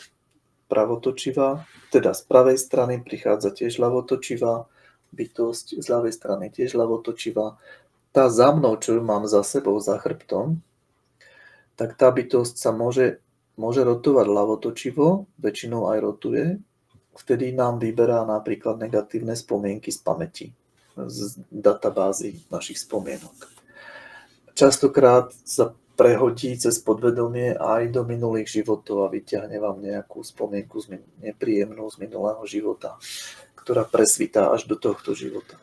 Pravotočivá, teda z pravej strany prichádza tiež ľavotočivá bytosť, z ľavej strany tiež ľavotočivá. Tá za mnou, čo ju mám za sebou, za chrbtom, tak tá bytosť sa môže rotovať ľavotočivo, väčšinou aj rotuje, vtedy nám vyberá napríklad negatívne spomienky z pamäti, z databázy našich spomienok. Častokrát sa prehodí cez podvedomie aj do minulých životov a vyťahne vám nejakú spomienku nepríjemnú z minulého života, ktorá presvítá až do tohto života.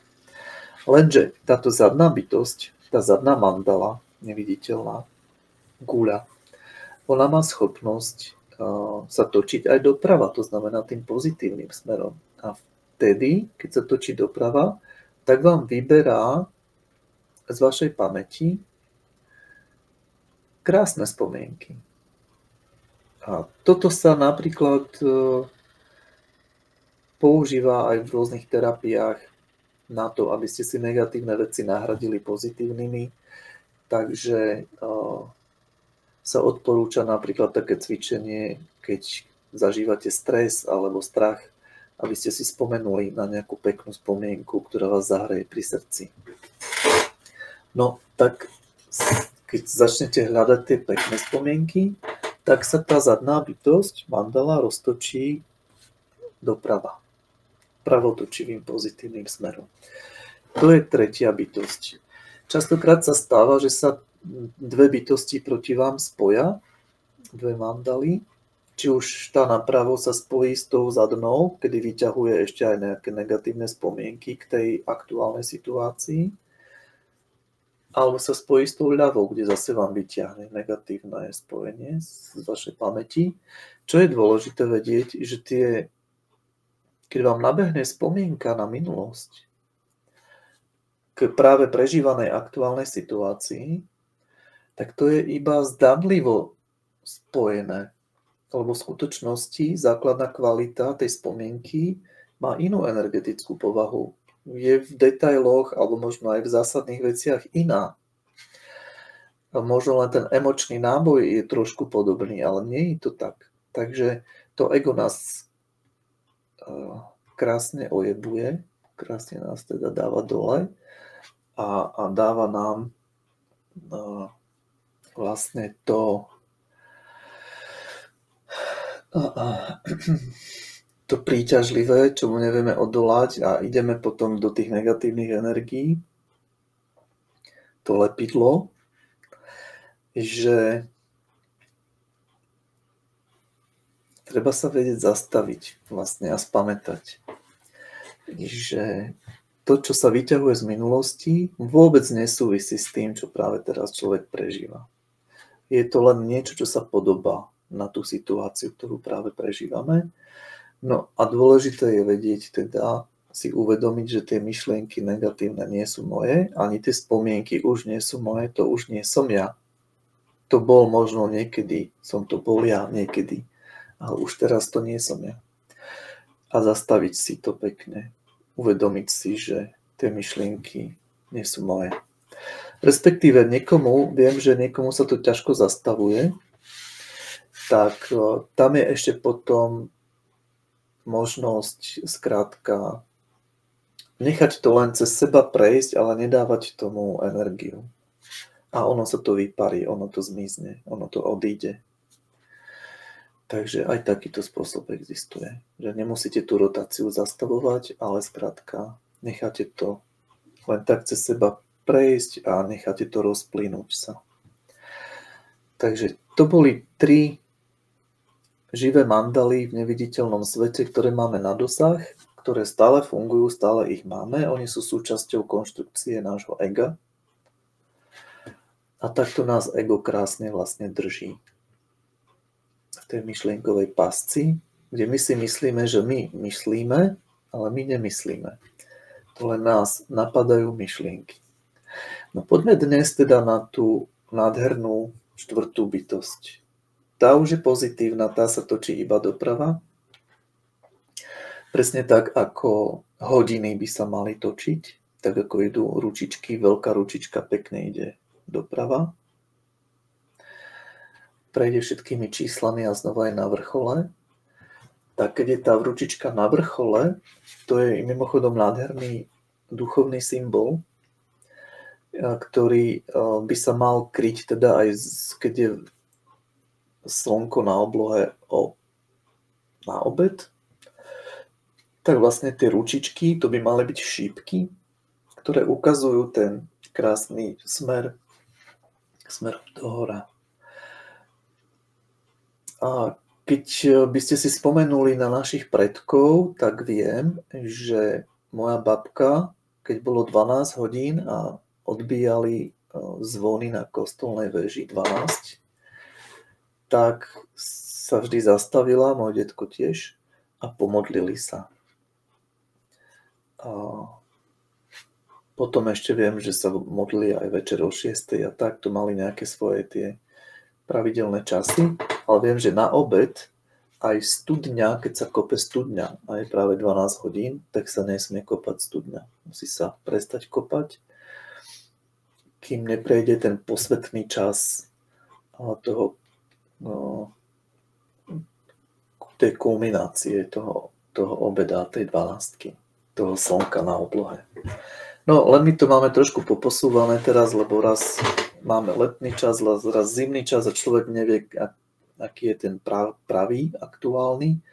Lenže táto zadná bytosť, tá zadná mandala, neviditeľná guľa, ona má schopnosť sa točiť aj doprava, to znamená tým pozitívnym smerom. A vtedy, keď sa točí doprava, tak vám vyberá z vašej pamäti krásne spomienky. A toto sa napríklad používa aj v rôznych terapiách na to, aby ste si negatívne veci nahradili pozitívnymi. Takže sa odporúča napríklad také cvičenie, keď zažívate stres alebo strach, aby ste si spomenuli na nejakú peknú spomienku, ktorá vás zahreje pri srdci. No, tak keď začnete hľadať tie pekné spomienky, tak sa tá zadná bytosť, mandala, roztočí doprava. Pravotočivým pozitívnym smerom. To je tretia bytosť. Častokrát sa stáva, že sa dve bytosti proti vám spoja, dve mandaly, či už tá napravo sa spojí s tou zadnou, kedy vyťahuje ešte aj nejaké negatívne spomienky k tej aktuálnej situácii, alebo sa spojí s tou ľavou, kde zase vám vyťahne negatívne spojenie z vašej pamäti. Čo je dôležité vedieť, že keď vám nabehne spomienka na minulosť k práve prežívanej aktuálnej situácii, tak to je iba zdanlivo spojené. Lebo v skutočnosti základná kvalita tej spomienky má inú energetickú povahu. Je v detailoch alebo možno aj v zásadných veciach iná. A možno len ten emočný náboj je trošku podobný, ale nie je to tak. Takže to ego nás krásne ojebuje, krásne nás teda dáva dole a dáva nám vlastne to príťažlivé, čomu nevieme odolať a ideme potom do tých negatívnych energií. To lepidlo, že treba sa vedieť zastaviť vlastne a spamätať, že to, čo sa vyťahuje z minulosti, vôbec nesúvisí s tým, čo práve teraz človek prežíva. Je to len niečo, čo sa podobá na tú situáciu, ktorú práve prežívame. No a dôležité je vedieť teda si uvedomiť, že tie myšlienky negatívne nie sú moje, ani tie spomienky už nie sú moje, to už nie som ja. To bol možno niekedy, som to bol ja niekedy, ale už teraz to nie som ja. A zastaviť si to pekne, uvedomiť si, že tie myšlienky nie sú moje. Respektíve viem, že niekomu sa to ťažko zastavuje, tak tam je ešte potom možnosť skrátka nechať to len cez seba prejsť, ale nedávať tomu energiu. A ono sa to vyparí, ono to zmizne, ono to odíde. Takže aj takýto spôsob existuje. Že nemusíte tú rotáciu zastavovať, ale skrátka necháte to len tak cez seba prejsť a necháte to rozplynúť sa. Takže to boli 3 živé mandaly v neviditeľnom svete, ktoré máme na dosah, ktoré stále fungujú, stále ich máme. Oni sú súčasťou konštrukcie nášho ega. A takto nás ego krásne vlastne drží v tej myšlienkovej pasci, kde my si myslíme, že my myslíme, ale my nemyslíme. To len nás napadajú myšlienky. No poďme dnes teda na tú nádhernú 4. bytosť. Tá už je pozitívna, tá sa točí iba doprava. Presne tak, ako hodiny by sa mali točiť, tak ako idú ručičky, veľká ručička pekne ide doprava. Prejde všetkými číslami a znova je na vrchole. Tak keď je tá ručička na vrchole, to je mimochodom nádherný duchovný symbol, ktorý by sa mal kryť teda aj keď je slnko na oblohe na obed, tak vlastne tie ručičky, to by mali byť šípky, ktoré ukazujú ten krásny smer smerom dohora. A keď by ste si spomenuli na našich predkov, tak viem, že moja babka, keď bolo 12 hodín a odbíjali zvony na kostolnej veži 12, tak sa vždy zastavila, môj detko tiež, a pomodlili sa. A potom ešte viem, že sa modlili aj večer o 6 a tak, to mali nejaké svoje tie pravidelné časy, ale viem, že na obed aj studňa, keď sa kope studňa a je práve 12 hodín, tak sa nesmie kopať studňa. Musí sa prestať kopať, kým neprejde ten posvetný čas toho, tej kulminácie toho obeda, tej 12, toho slnka na oblohe. No, len my to máme trošku poposúvané teraz, lebo raz máme letný čas, raz zimný čas a človek nevie, aký je ten pravý, aktuálny.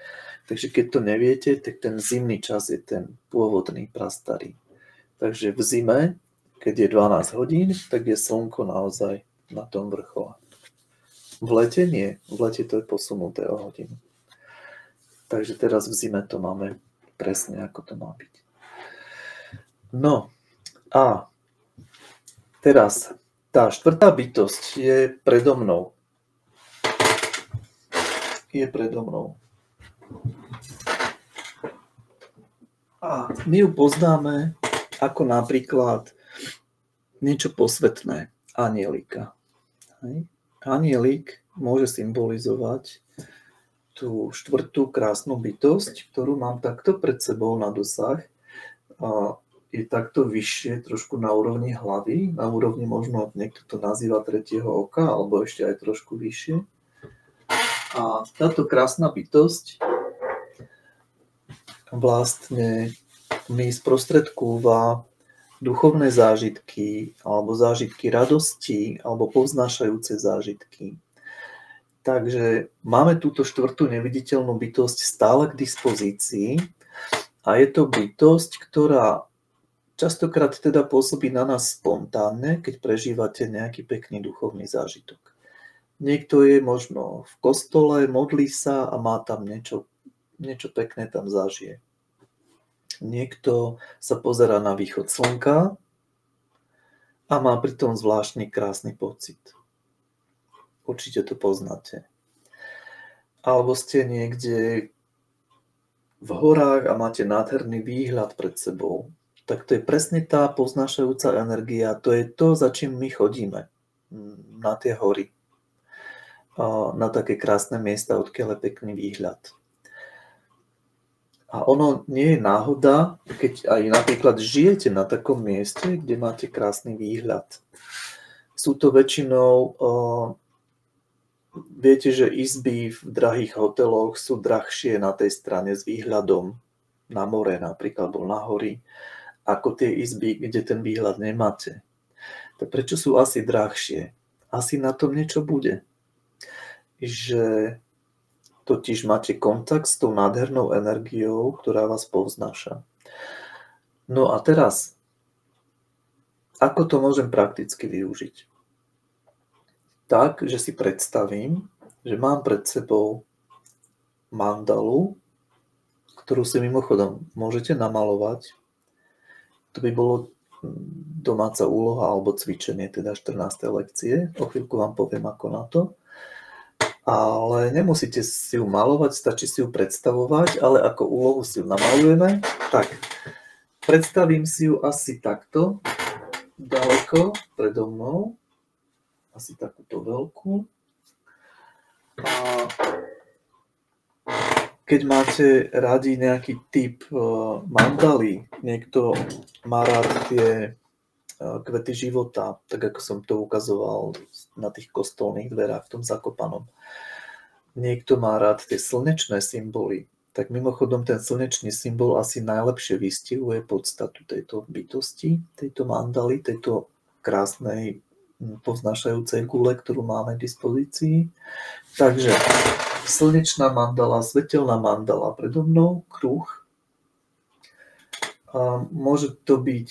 Takže keď to neviete, tak ten zimný čas je ten pôvodný, prastarý. Takže v zime, keď je 12 hodín, tak je slnko naozaj na tom vrchole. V lete nie, v lete to je posunuté o hodinu. Takže teraz v zime to máme presne, ako to má byť. No a teraz tá štvrtá bytosť je predo mnou. A my ju poznáme ako napríklad niečo posvetné, anielika. Anielik môže symbolizovať tú štvrtú krásnu bytosť, ktorú mám takto pred sebou na dosah. A je takto vyššie, trošku na úrovni hlavy, na úrovni možno niekto to nazýva tretieho oka, alebo ešte aj trošku vyššie. A táto krásna bytosť vlastne mi sprostredkúva duchovné zážitky, alebo zážitky radosti, alebo povznášajúce zážitky. Takže máme túto štvrtú neviditeľnú bytosť stále k dispozícii a je to bytosť, ktorá častokrát teda pôsobí na nás spontánne, keď prežívate nejaký pekný duchovný zážitok. Niekto je možno v kostole, modlí sa a má tam niečo pekné tam zažije. Niekto sa pozerá na východ slnka a má pritom zvláštny krásny pocit. Určite to poznáte. Alebo ste niekde v horách a máte nádherný výhľad pred sebou. Tak to je presne tá poznášajúca energia. To je to, za čím my chodíme na tie hory. Na také krásne miesta, odkiaľ je pekný výhľad. A ono nie je náhoda, keď aj napríklad žijete na takom mieste, kde máte krásny výhľad. Sú to väčšinou, viete, že izby v drahých hoteloch sú drahšie na tej strane s výhľadom na more napríklad, alebo na hory, ako tie izby, kde ten výhľad nemáte. Tak prečo sú asi drahšie? Asi na tom niečo bude. Že totiž máte kontakt s tou nádhernou energiou, ktorá vás povznáša. No a teraz, ako to môžem prakticky využiť? Tak, že si predstavím, že mám pred sebou mandalu, ktorú si mimochodom môžete namalovať. To by bolo domáca úloha alebo cvičenie, teda 14. lekcie. O chvíľku vám poviem, ako na to. Ale nemusíte si ju malovať, stačí si ju predstavovať, ale ako úlohu si ju namalujeme. Tak, predstavím si ju asi takto, ďaleko predo mnou. Asi takúto veľkú. A keď máte radi nejaký typ mandaly, niekto má rád tie kvety života, tak ako som to ukazoval na tých kostolných dverách v tom Zakopanom. Niekto má rád tie slnečné symboly, tak mimochodom ten slnečný symbol asi najlepšie vystihuje podstatu tejto bytosti, tejto mandaly, tejto krásnej povznášajúcej gule, ktorú máme k dispozícii. Takže slnečná mandala, svetelná mandala predo mnou, kruh. A môže to byť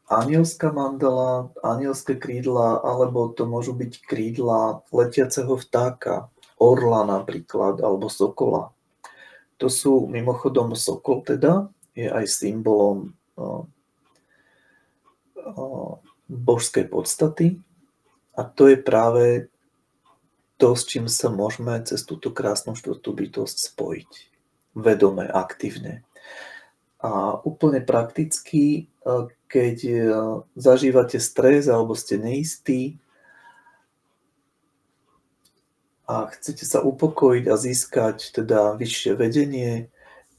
anielská mandala, anielské krídla, alebo to môžu byť krídla letiaceho vtáka, orla napríklad, alebo sokola. To sú mimochodom sokol teda, je aj symbolom božskej podstaty a to je práve to, s čím sa môžeme cez túto krásnu štvrtú bytosť spojiť. Vedome, aktívne. A úplne prakticky, keď zažívate stres alebo ste neistí a chcete sa upokojiť a získať teda vyššie vedenie,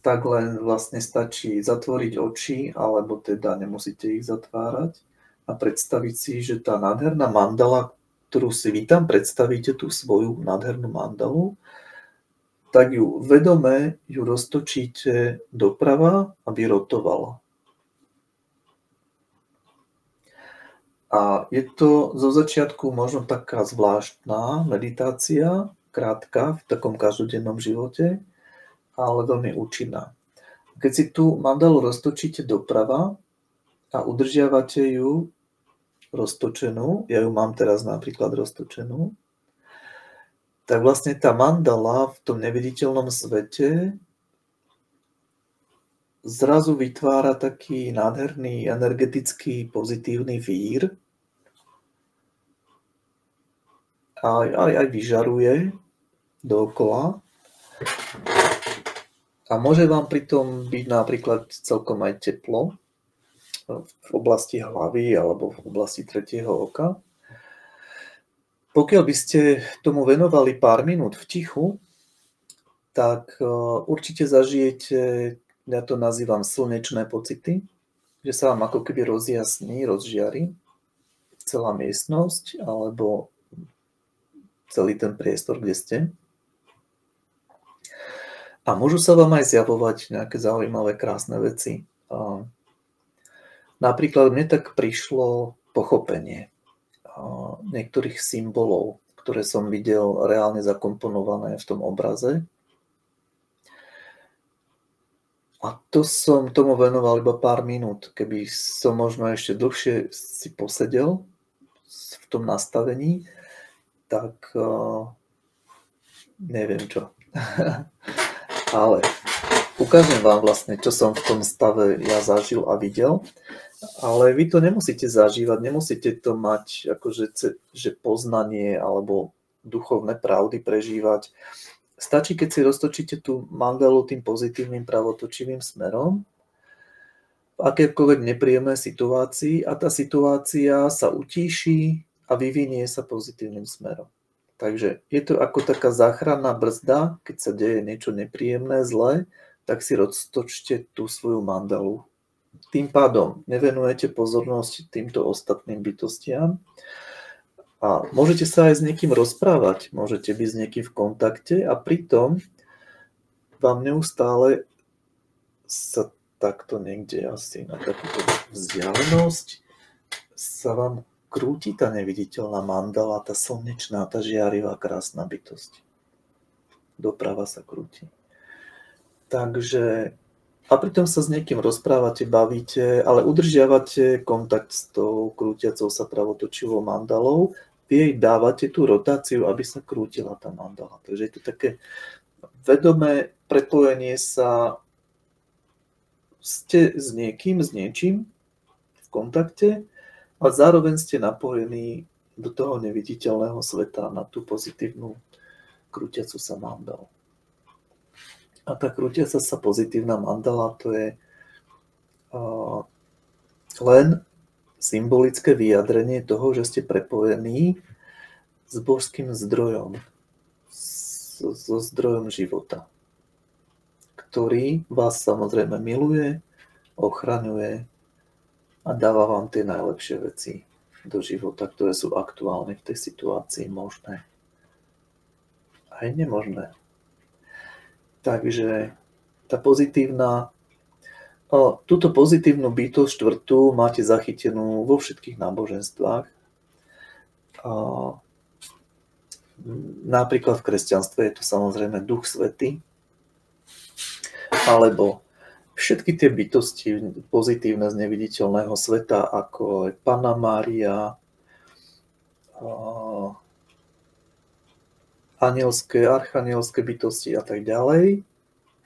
tak len vlastne stačí zatvoriť oči, alebo teda nemusíte ich zatvárať a predstaviť si, že tá nádherná mandala, ktorú si vy tam predstavíte, tú svoju nádhernú mandalu, tak ju vedome roztočíte doprava, aby rotovala. A je to zo začiatku možno taká zvláštna meditácia, krátka v takom každodennom živote, ale veľmi účinná. Keď si tú mandalu roztočíte doprava a udržiavate ju roztočenú, ja ju mám teraz napríklad roztočenú, tak vlastne tá mandala v tom neviditeľnom svete zrazu vytvára taký nádherný, energetický, pozitívny vír a aj vyžaruje dookola. A môže vám pritom byť napríklad celkom aj teplo v oblasti hlavy alebo v oblasti tretieho oka. Pokiaľ by ste tomu venovali pár minút v tichu, tak určite zažijete, ja to nazývam slnečné pocity, že sa vám ako keby rozjasní, rozžiari celá miestnosť alebo celý ten priestor, kde ste. A môžu sa vám aj zjavovať nejaké zaujímavé, krásne veci. Napríklad mne tak prišlo pochopenie niektorých symbolov, ktoré som videl reálne zakomponované v tom obraze. A to som tomu venoval iba pár minút. Keby som možno ešte dlhšie si posedel v tom nastavení, tak neviem čo. Ale ukážem vám vlastne, čo som v tom stave ja zažil a videl. Ale vy to nemusíte zažívať, nemusíte to mať akože že poznanie alebo duchovné pravdy prežívať. Stačí, keď si roztočíte tú mandalu tým pozitívnym pravotočivým smerom v akékoľvek nepríjemnej situácii a tá situácia sa utíši a vyvinie sa pozitívnym smerom. Takže je to ako taká záchranná brzda, keď sa deje niečo nepríjemné, zlé, tak si roztočte tú svoju mandalu. Tým pádom nevenujete pozornosť týmto ostatným bytostiam a môžete sa aj s niekým rozprávať, môžete byť s niekým v kontakte a pritom vám neustále sa takto niekde asi na takúto vzdialenosť sa vám krúti tá neviditeľná mandala, tá slnečná, tá žiarivá, krásna bytosť. Doprava sa krúti. Takže a pritom sa s niekým rozprávate, bavíte, ale udržiavate kontakt s tou krútiacou sa pravotočivou mandalou. Vy jej dávate tú rotáciu, aby sa krútila tá mandala. Takže je to také vedomé prepojenie sa. Ste s niekým, s niečím v kontakte a zároveň ste napojení do toho neviditeľného sveta na tú pozitívnu krútiacu sa mandalu. A tá krútiaca sa pozitívna mandala, to je len symbolické vyjadrenie toho, že ste prepojení s božským zdrojom, so zdrojom života, ktorý vás samozrejme miluje, ochraňuje a dáva vám tie najlepšie veci do života, ktoré sú aktuálne v tej situácii možné. Aj nemožné. Takže tá pozitívna, túto pozitívnu bytosť štvrtú máte zachytenú vo všetkých náboženstvách. Napríklad v kresťanstve je to samozrejme Duch Svätý, alebo všetky tie bytosti pozitívne z neviditeľného sveta, ako je Panna Mária, anielské, archanielské bytosti a tak ďalej.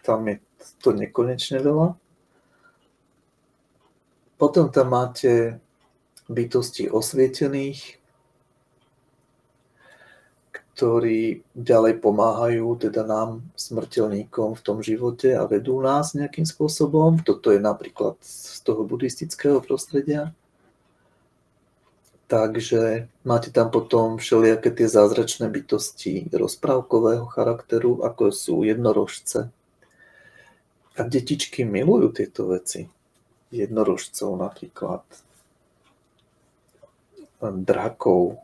Tam je to nekonečne veľa. Potom tam máte bytosti osvietených, ktorí ďalej pomáhajú teda nám, smrteľníkom v tom živote a vedú nás nejakým spôsobom. Toto je napríklad z toho buddhistického prostredia. Takže máte tam potom všelijaké tie zázračné bytosti rozprávkového charakteru, ako sú jednorožce. A detičky milujú tieto veci. Jednorožcov napríklad. Drakov.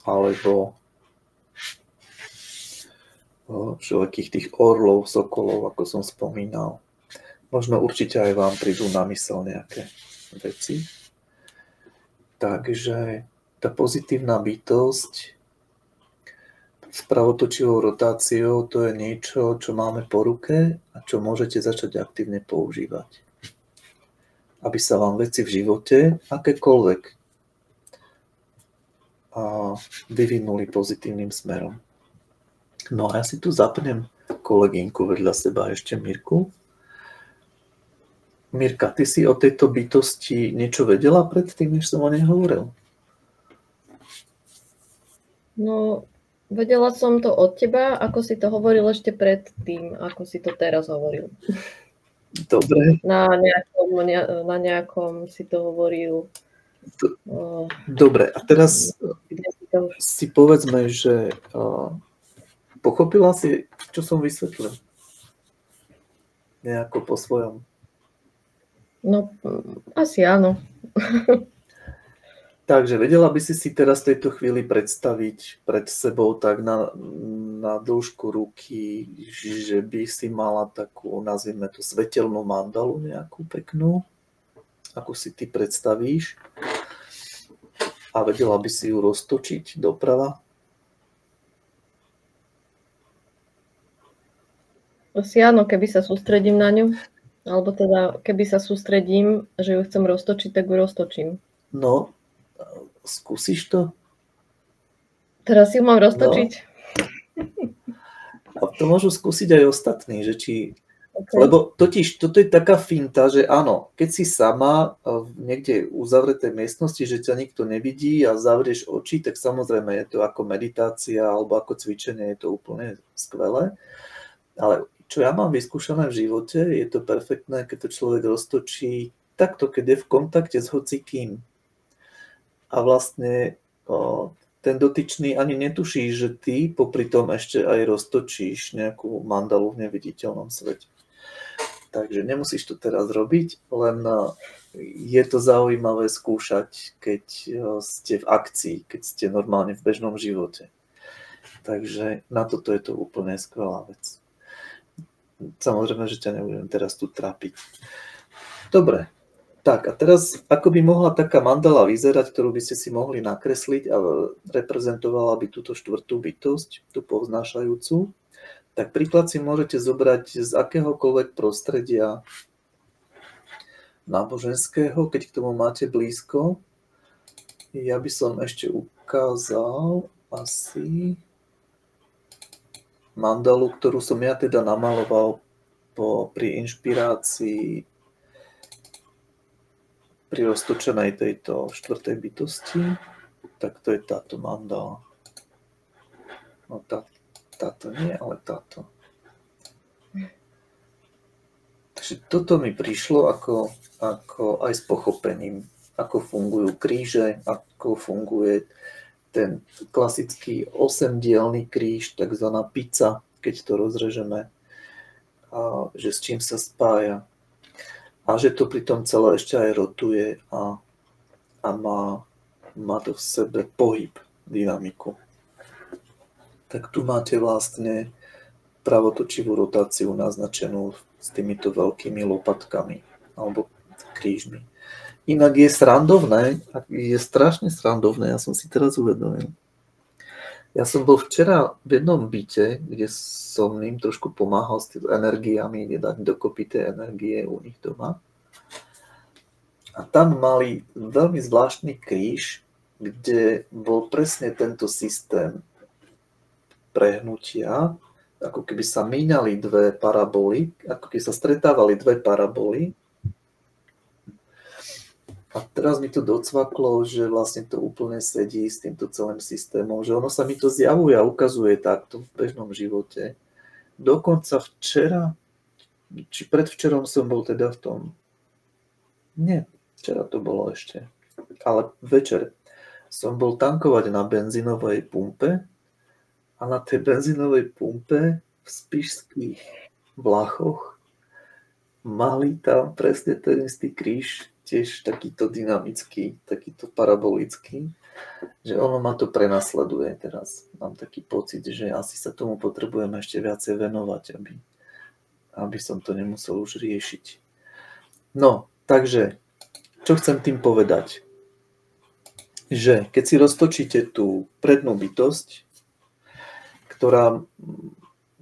Alebo všelijakých tých orlov, sokolov, ako som spomínal. Možno určite aj vám prídu na mysel nejaké veci. Takže tá pozitívna bytosť s pravotočivou rotáciou, to je niečo, čo máme po ruke a čo môžete začať aktívne používať. Aby sa vám veci v živote, akékoľvek, vyvinuli pozitívnym smerom. No a ja si tu zapnem kolegynku vedľa seba, ešte Mirku. Mirka, ty si o tejto bytosti niečo vedela predtým, než som o nej hovoril? No, vedela som to od teba, ako si to hovoril ešte predtým, ako si to teraz hovoril. Dobre. Na nejakom si to hovoril. Dobre, a teraz si povedzme, že pochopila si, čo som vysvetlil? Nejako po svojom. No, asi áno. Takže vedela by si teraz v tejto chvíli predstaviť pred sebou tak na dĺžku ruky, že by si mala takú, nazvime to, svetelnú mandalu nejakú peknú, ako si ty predstavíš, a vedela by si ju roztočiť doprava? Asi áno, keby sa sústredím na ňu. Alebo teda, keby sa sústredím, že ju chcem roztočiť, tak ju roztočím. No, skúsiš to? Teraz ju mám roztočiť? No. A to môžu skúsiť aj ostatní, že či... Okay. Lebo totiž, toto je taká finta, že áno, keď si sama niekde v uzavretej miestnosti, že ťa nikto nevidí a zavrieš oči, tak samozrejme je to ako meditácia alebo ako cvičenie, je to úplne skvelé. Ale čo ja mám vyskúšané v živote, je to perfektné, keď to človek roztočí takto, keď je v kontakte s hocikým. A vlastne ten dotyčný ani netuší, že ty popri tom ešte aj roztočíš nejakú mandalu v neviditeľnom svete. Takže nemusíš to teraz robiť, len je to zaujímavé skúšať, keď ste v akcii, keď ste normálne v bežnom živote. Takže na toto je to úplne skvelá vec. Samozrejme, že ťa nebudem teraz tu trápiť. Dobre, tak a teraz ako by mohla taká mandala vyzerať, ktorú by ste si mohli nakresliť a reprezentovala by túto štvrtú bytosť, tú povznášajúcu, tak príklad si môžete zobrať z akéhokoľvek prostredia náboženského, keď k tomu máte blízko. Ja by som ešte ukázal asi mandalu, ktorú som ja teda namaloval pri inšpirácii pri roztočenej tejto štvrtej bytosti. Tak to je táto mandala. No táto nie, ale táto. Takže toto mi prišlo ako aj s pochopením, ako fungujú kríže, ako funguje ten klasický 8-dielny kríž, takzvaná pizza, keď to rozrežeme, a že s čím sa spája. A že to pritom celé ešte aj rotuje a má to v sebe pohyb, dynamiku. Tak tu máte vlastne pravotočivú rotáciu naznačenú s týmito veľkými lopatkami alebo krížmi. Inak je srandovné, je strašne srandovné, ja som si teraz uvedomil, Ja som bol včera v jednom byte, kde som im trošku pomáhal s tými energiami, nedať dokopy tie energie u nich doma. A tam mali veľmi zvláštny kríž, kde bol presne tento systém prehnutia, ako keby sa míňali dve paraboly, ako keby sa stretávali dve paraboly. A teraz mi to docvaklo, že vlastne to úplne sedí s týmto celým systémom, že ono sa mi to zjavuje a ukazuje takto v bežnom živote. Dokonca včera, či predvčerom som bol teda v tom, nie, včera to bolo ešte, ale večer som bol tankovať na benzínovej pumpe a na tej benzínovej pumpe v Spišských Vlachoch mali tam presne ten istý kríž, tiež takýto dynamický, takýto parabolický, že ono ma to prenasleduje teraz. Mám taký pocit, že asi sa tomu potrebujem ešte viacej venovať, aby som to nemusel už riešiť. No, takže, čo chcem tým povedať? Že keď si roztočíte tú prednú bytosť, ktorá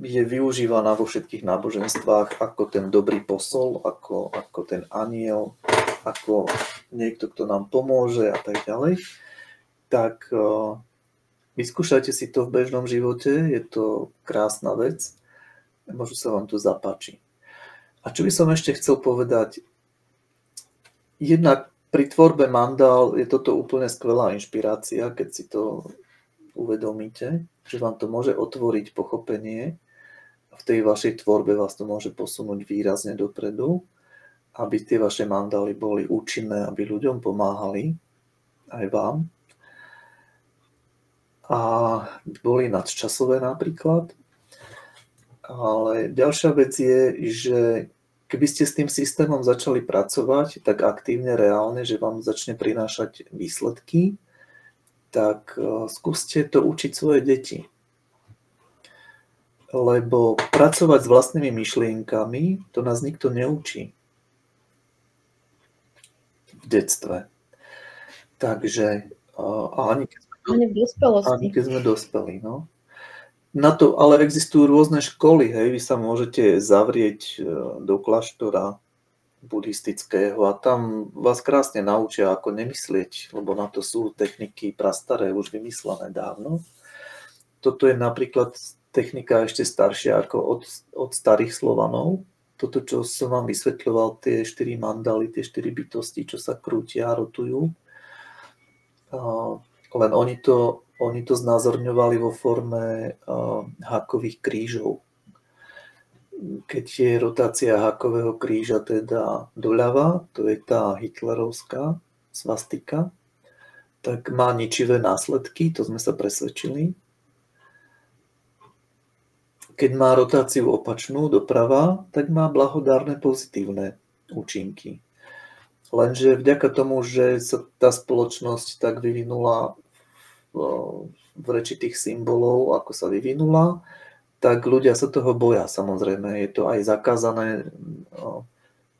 je využívaná vo všetkých náboženstvách ako ten dobrý posol, ako ten aniel, ako niekto, kto nám pomôže a tak ďalej, tak vyskúšajte si to v bežnom živote, je to krásna vec, možno sa vám to zapáči. A čo by som ešte chcel povedať, jednak pri tvorbe mandál je toto úplne skvelá inšpirácia, keď si to uvedomíte, že vám to môže otvoriť pochopenie, v tej vašej tvorbe vás to môže posunúť výrazne dopredu, aby tie vaše mandály boli účinné, aby ľuďom pomáhali, aj vám. A boli nadčasové napríklad. Ale ďalšia vec je, že keby ste s tým systémom začali pracovať tak aktívne, reálne, že vám začne prinášať výsledky, tak skúste to učiť svoje deti. Lebo pracovať s vlastnými myšlienkami, to nás nikto neučí v detstve. Takže ani keď sme dospeli. No. Na to ale existujú rôzne školy. Hej. Vy sa môžete zavrieť do kláštora buddhistického a tam vás krásne naučia, ako nemyslieť, lebo na to sú techniky prastaré, už vymyslené dávno. Toto je napríklad technika ešte staršia ako od starých Slovanov. Toto, čo som vám vysvetľoval, tie 4 mandaly, tie 4 bytosti, čo sa krútia a rotujú. Len oni to znázorňovali vo forme hákových krížov. Keď je rotácia hákového kríža teda doľava, to je tá hitlerovská svastika, tak má ničivé následky, to sme sa presvedčili. Keď má rotáciu opačnú doprava, tak má blahodárne pozitívne účinky. Lenže vďaka tomu, že sa tá spoločnosť tak vyvinula v reči tých symbolov, ako sa vyvinula, tak ľudia sa toho boja, samozrejme. Je to aj zakázané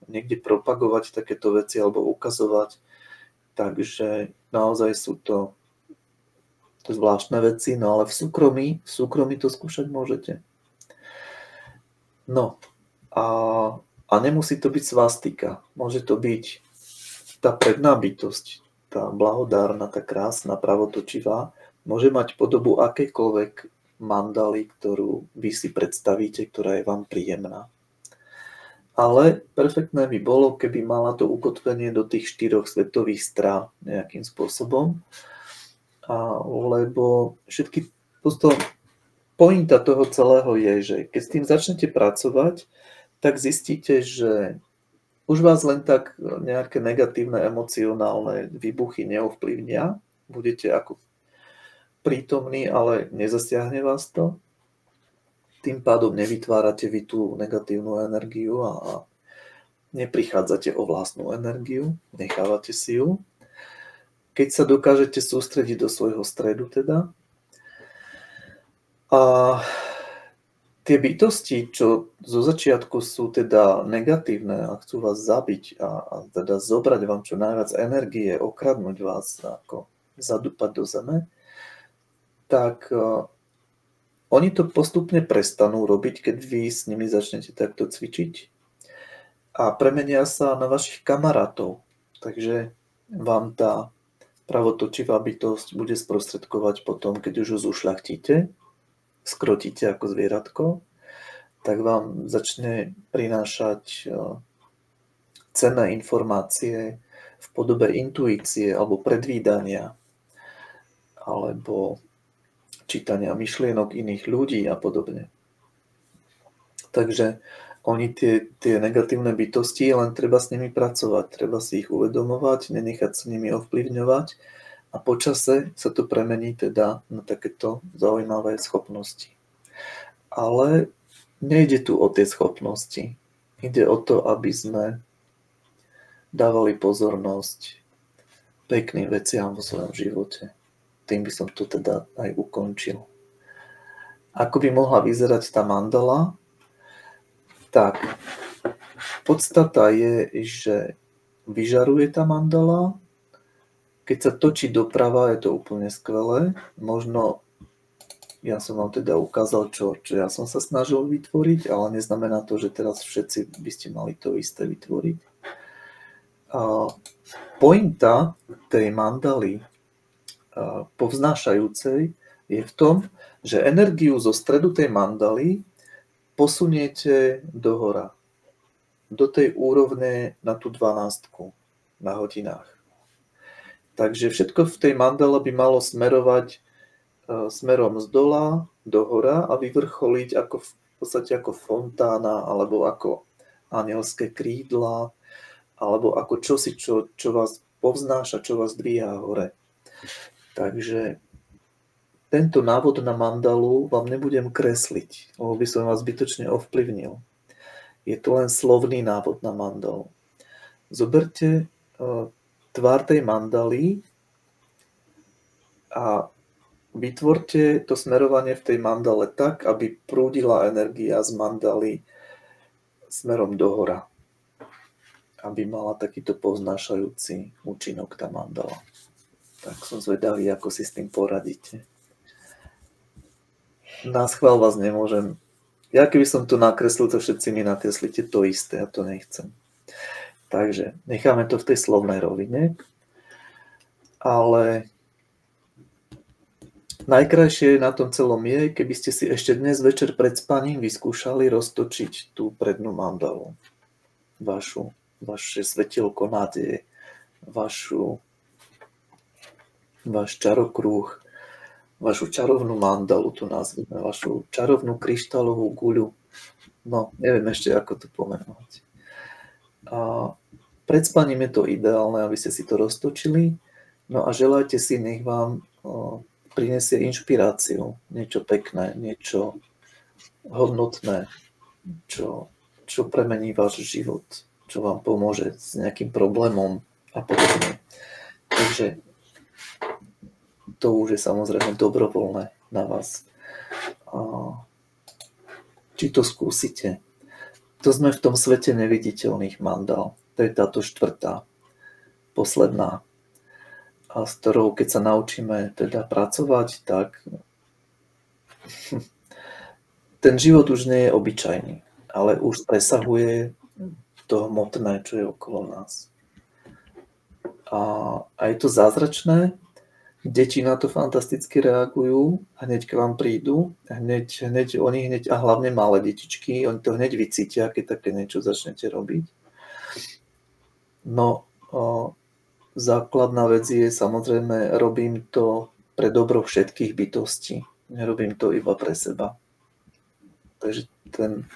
niekde propagovať takéto veci alebo ukazovať. Takže naozaj sú to zvláštne veci, no ale v súkromí to skúšať môžete. No a nemusí to byť svastika. Môže to byť tá predná bytosť, tá blahodárna, tá krásna, pravotočivá. Môže mať podobu akejkoľvek mandaly, ktorú vy si predstavíte, ktorá je vám príjemná. Ale perfektné by bolo, keby mala to ukotvenie do tých 4 svetových strán nejakým spôsobom. Lebo všetky pointa toho celého je, že keď s tým začnete pracovať, tak zistíte, že už vás len tak nejaké negatívne emocionálne výbuchy neovplyvnia. Budete ako prítomní, ale nezasiahne vás to. Tým pádom nevytvárate vy tú negatívnu energiu a neprichádzate o vlastnú energiu, nechávate si ju. Keď sa dokážete sústrediť do svojho stredu teda, a tie bytosti, čo zo začiatku sú teda negatívne a chcú vás zabiť a teda zobrať vám čo najviac energie, okradnúť vás, ako zadúpať do zeme, tak oni to postupne prestanú robiť, keď vy s nimi začnete takto cvičiť a premenia sa na vašich kamarátov. Takže vám tá pravotočivá bytosť bude sprostredkovať potom, keď už ho zušľachtíte, skrotíte ako zvieratko, tak vám začne prinášať cenné informácie v podobe intuície alebo predvídania alebo čítania myšlienok iných ľudí a podobne. Takže oni tie negatívne bytosti, len treba s nimi pracovať, treba si ich uvedomovať, nenechať sa nimi ovplyvňovať a počase sa to premení teda na takéto zaujímavé schopnosti. Ale nejde tu o tie schopnosti. Ide o to, aby sme dávali pozornosť pekným veciam vo svojom živote. Tým by som to teda aj ukončil. Ako by mohla vyzerať tá mandala? Tak, podstata je, že vyžaruje tá mandala. Keď sa točí doprava, je to úplne skvelé. Možno ja som vám teda ukázal, čo ja som sa snažil vytvoriť, ale neznamená to, že teraz všetci by ste mali to isté vytvoriť. Pointa tej mandaly povznášajúcej je v tom, že energiu zo stredu tej mandaly posuniete dohora, do tej úrovne na tú 12 na hodinách. Takže všetko v tej mandale by malo smerovať smerom z dola do hora a vyvrcholiť v podstate ako fontána, alebo ako anielské krídla, alebo ako čosi, čo vás povznáša, čo vás dvíha hore. Takže tento návod na mandalu vám nebudem kresliť, lebo by som vás zbytočne ovplyvnil. Je to len slovný návod na mandalu. Zoberte tvár tej mandaly a vytvorte to smerovanie v tej mandale tak, aby prúdila energia z mandaly smerom dohora. Aby mala takýto povznášajúci účinok tá mandala. Tak som zvedavý, ako si s tým poradíte. Na schvál vás nemôžem. Ja keby som to nakreslil, to všetci mi nakreslíte to isté, ja to nechcem. Takže necháme to v tej slovnej rovine. Ale najkrajšie na tom celom je, keby ste si ešte dnes večer pred spaním vyskúšali roztočiť tú prednú mandalu. Vaše svetielko nádeje, váš čarokrúh, vašu čarovnú mandalu, tu nazvime, vašu čarovnú kryštálovú guľu. No, neviem ešte, ako to pomenovať. A pred spaním je to ideálne, aby ste si to roztočili. No a želajte si, nech vám prinesie inšpiráciu, niečo pekné, niečo hodnotné, čo premení váš život, čo vám pomôže s nejakým problémom a podobne. Takže to už je samozrejme dobrovoľné na vás. Či to skúsite. To sme v tom svete neviditeľných mandál. To je táto štvrtá, posledná. A s ktorou, keď sa naučíme teda pracovať, tak ten život už nie je obyčajný, ale už presahuje to hmotné, čo je okolo nás. A je to zázračné. Deti na to fantasticky reagujú, hneď k vám prídu, oni a hlavne malé detičky, oni to hneď vycítia, keď také niečo začnete robiť. No, základná vec je, samozrejme, robím to pre dobro všetkých bytostí. Nerobím to iba pre seba. Takže ten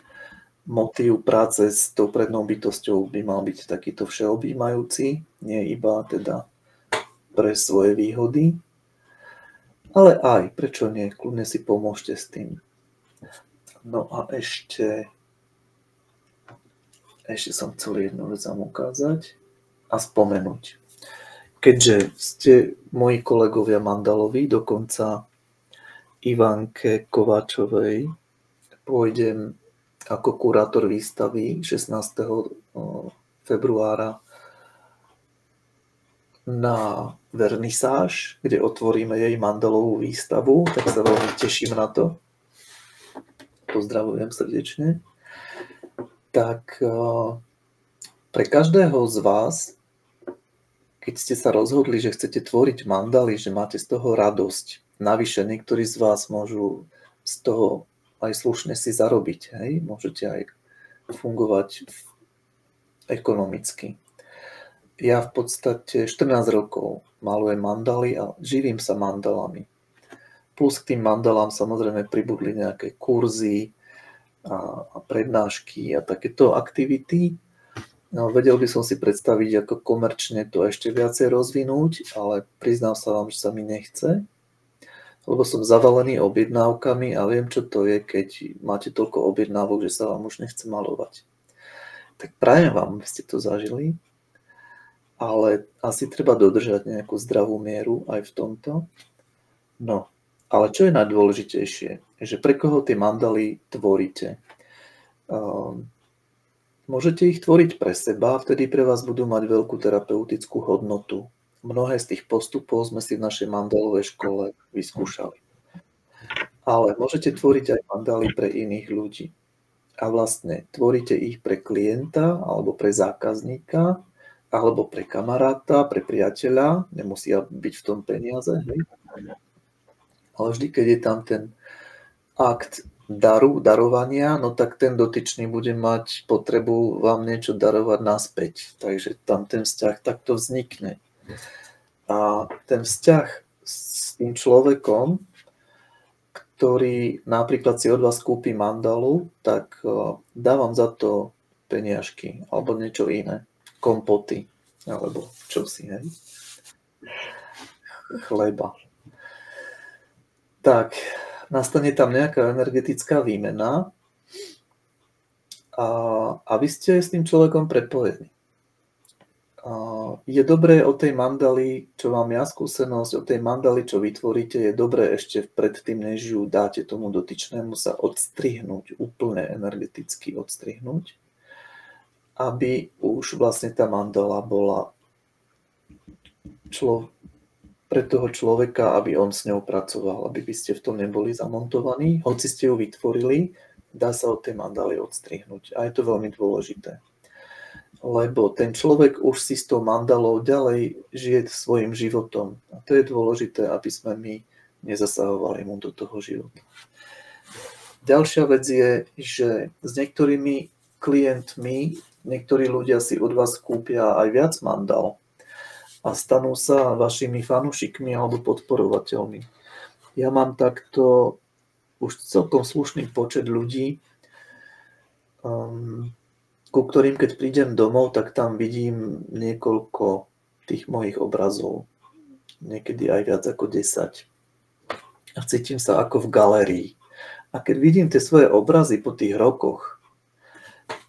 motív práce s tou prednou bytosťou by mal byť takýto všeobjímajúci, nie iba teda pre svoje výhody, ale aj, prečo nie, kľudne si pomôžte s tým. No a ešte som chcel jednu vec vám ukázať a spomenúť. Keďže ste moji kolegovia mandaloví, dokonca Ivanke Kováčovej pôjdem ako kurátor výstavy 16. februára na vernisáž, kde otvoríme jej mandalovú výstavu, tak sa veľmi teším na to. Pozdravujem srdečne. Tak pre každého z vás, keď ste sa rozhodli, že chcete tvoriť mandaly, že máte z toho radosť, navyše niektorí z vás môžu z toho aj slušne si zarobiť, hej? Môžete aj fungovať ekonomicky. Ja v podstate 14 rokov malujem mandaly a živím sa mandalami. Plus k tým mandalám samozrejme pribudli nejaké kurzy a prednášky a takéto aktivity. No, vedel by som si predstaviť, ako komerčne to ešte viacej rozvinúť, ale priznám sa vám, že sa mi nechce, lebo som zavalený objednávkami a viem, čo to je, keď máte toľko objednávok, že sa vám už nechce malovať. Tak prajem vám, aby ste to zažili, ale asi treba dodržať nejakú zdravú mieru aj v tomto. No, ale čo je najdôležitejšie, že pre koho tie mandaly tvoríte. Môžete ich tvoriť pre seba, vtedy pre vás budú mať veľkú terapeutickú hodnotu. Mnohé z tých postupov sme si v našej mandalovej škole vyskúšali. Ale môžete tvoriť aj mandaly pre iných ľudí. A vlastne tvoríte ich pre klienta, alebo pre zákazníka, alebo pre kamaráta, pre priateľa, nemusia byť v tom peniaze, hej? Ale vždy, keď je tam ten akt darovania, no tak ten dotyčný bude mať potrebu vám niečo darovať naspäť. Takže tam ten vzťah takto vznikne. A ten vzťah s tým človekom, ktorý napríklad si od vás kúpi mandalu, tak dávam za to peniažky alebo niečo iné. Kompoty, alebo čosi, hej. Chleba. Tak, nastane tam nejaká energetická výmena a vy ste s tým človekom prepojení. Je dobré o tej mandali, čo mám ja skúsenosť, o tej mandali, čo vytvoríte, je dobré ešte predtým, než ju dáte tomu dotyčnému, sa odstrihnúť, úplne energeticky odstrihnúť, aby už vlastne tá mandala bola pre toho človeka, aby on s ňou pracoval, aby vy ste v tom neboli zamontovaní. Hoci ste ju vytvorili, dá sa od tej mandaly odstrihnúť. A je to veľmi dôležité. Lebo ten človek už si s tou mandalou ďalej žije svojim životom. A to je dôležité, aby sme my nezasahovali mu do toho života. Ďalšia vec je, že s niektorými klientmi niektorí ľudia si od vás kúpia aj viac mandal a stanú sa vašimi fanúšikmi alebo podporovateľmi. Ja mám takto už celkom slušný počet ľudí, ku ktorým, keď prídem domov, tak tam vidím niekoľko tých mojich obrazov. Niekedy aj viac ako 10. A cítim sa ako v galérii. A keď vidím tie svoje obrazy po tých rokoch,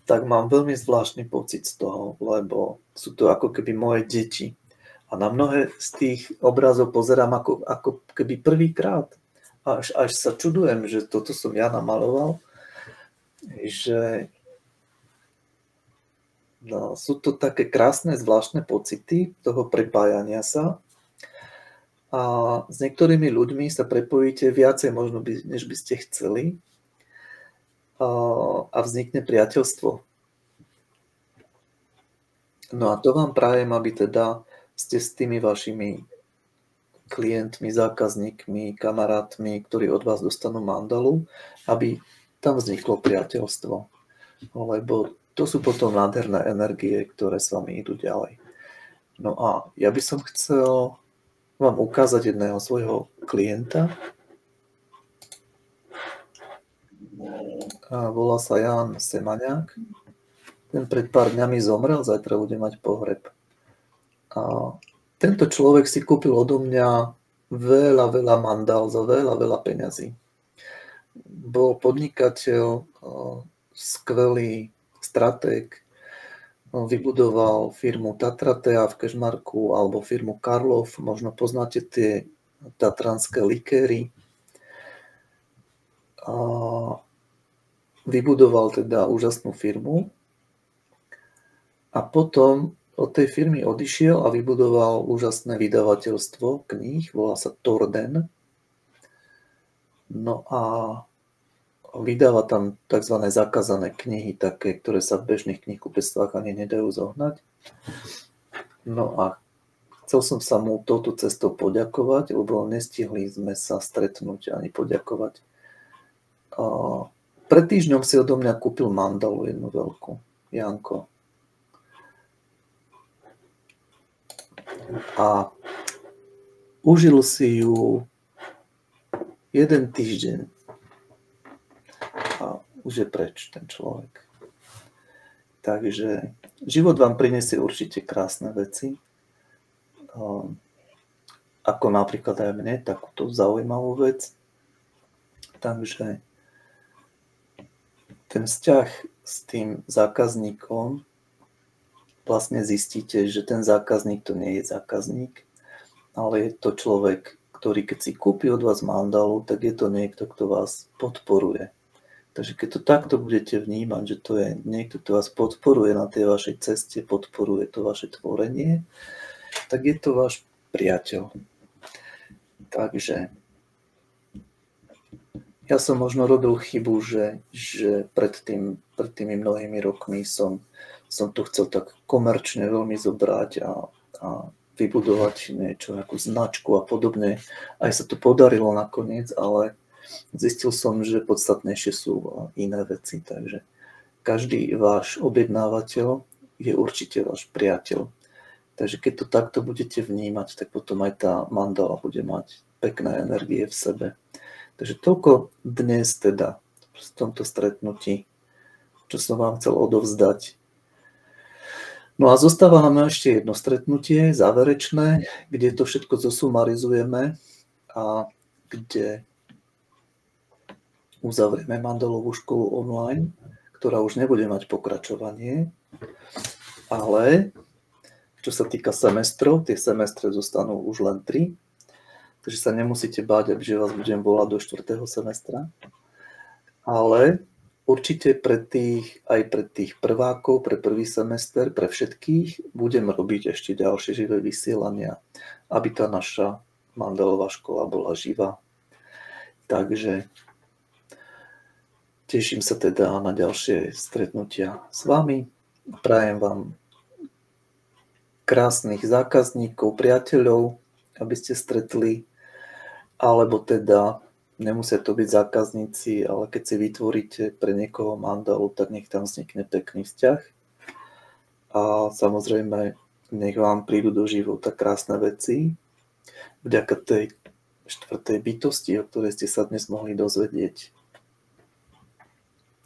tak mám veľmi zvláštny pocit z toho, lebo sú to ako keby moje deti. A na mnohé z tých obrazov pozerám ako keby prvýkrát. Až sa čudujem, že toto som ja namaloval. Že no, sú to také krásne, zvláštne pocity toho prepájania sa. A s niektorými ľuďmi sa prepojíte viacej možno, než by ste chceli. A vznikne priateľstvo. No a to vám prajem, aby teda ste s tými vašimi klientmi, zákazníkmi, kamarátmi, ktorí od vás dostanú mandalu, aby tam vzniklo priateľstvo. Lebo to sú potom nádherné energie, ktoré s vami idú ďalej. No a ja by som chcel vám ukázať jedného svojho klienta. A volá sa Ján Semaňák. Ten pred pár dňami zomrel, zajtra bude mať pohreb. A tento človek si kúpil odo mňa veľa mandál za veľa peňazí. Bol podnikateľ, skvelý stratég, vybudoval firmu Tatratea v Kežmarku alebo firmu Karlov, možno poznáte tie tatranské likéry. A vybudoval teda úžasnú firmu a potom Od tej firmy odišiel a vybudoval úžasné vydavateľstvo kníh, volá sa Torden. No a vydáva tam tzv. Zakázané knihy, také, ktoré sa v bežných knihkupectvách ani nedajú zohnať. No a chcel som sa mu touto cestou poďakovať, lebo nestihli sme sa stretnúť ani poďakovať. Pred týždňom si odo mňa kúpil mandalu jednu veľkú, Janko. A užil si ju 1 týždeň. A už je preč ten človek. Takže život vám prinesie určite krásne veci. Ako napríklad aj mne, takúto zaujímavú vec. Takže ten vzťah s tým zákazníkom vlastne zistíte, že ten zákazník to nie je zákazník, ale je to človek, ktorý keď si kúpi od vás mandalu, tak je to niekto, kto vás podporuje. Takže keď to takto budete vnímať, že to je niekto, kto vás podporuje na tej vašej ceste, podporuje to vaše tvorenie, tak je to váš priateľ. Takže ja som možno robil chybu, že pred tými mnohými rokmi som to chcel tak komerčne veľmi zobrať a vybudovať niečo, nejakú značku a podobne. Aj sa to podarilo nakoniec, ale zistil som, že podstatnejšie sú iné veci. Takže každý váš objednávateľ je určite váš priateľ. Takže keď to takto budete vnímať, tak potom aj tá mandala bude mať pekné energie v sebe. Takže toľko dnes teda v tomto stretnutí, čo som vám chcel odovzdať. No a zostáva nám ešte jedno stretnutie, záverečné, kde to všetko zosumarizujeme a kde uzavrieme mandalovú školu online, ktorá už nebude mať pokračovanie, ale čo sa týka semestrov, tie semestre zostanú už len 3, takže sa nemusíte báť, že vás budem volať do 4. semestra, ale určite aj pre tých prvákov, pre prvý semester, pre všetkých budem robiť ešte ďalšie živé vysielania, aby tá naša mandalová škola bola živá. Takže teším sa teda na ďalšie stretnutia s vami. Prajem vám krásnych zákazníkov, priateľov, aby ste stretli, alebo teda nemusia to byť zákazníci, ale keď si vytvoríte pre niekoho mandalu, tak nech tam vznikne pekný vzťah. A samozrejme, nech vám prídu do života krásne veci vďaka tej 4. bytosti, o ktorej ste sa dnes mohli dozvedieť.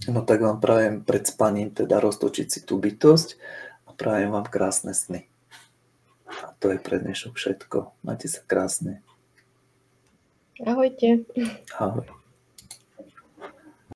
No tak vám prajem pred spaním teda roztočiť si tú bytosť a prajem vám krásne sny. A to je pre dnešok všetko. Majte sa krásne. Ahojte. Ahoj.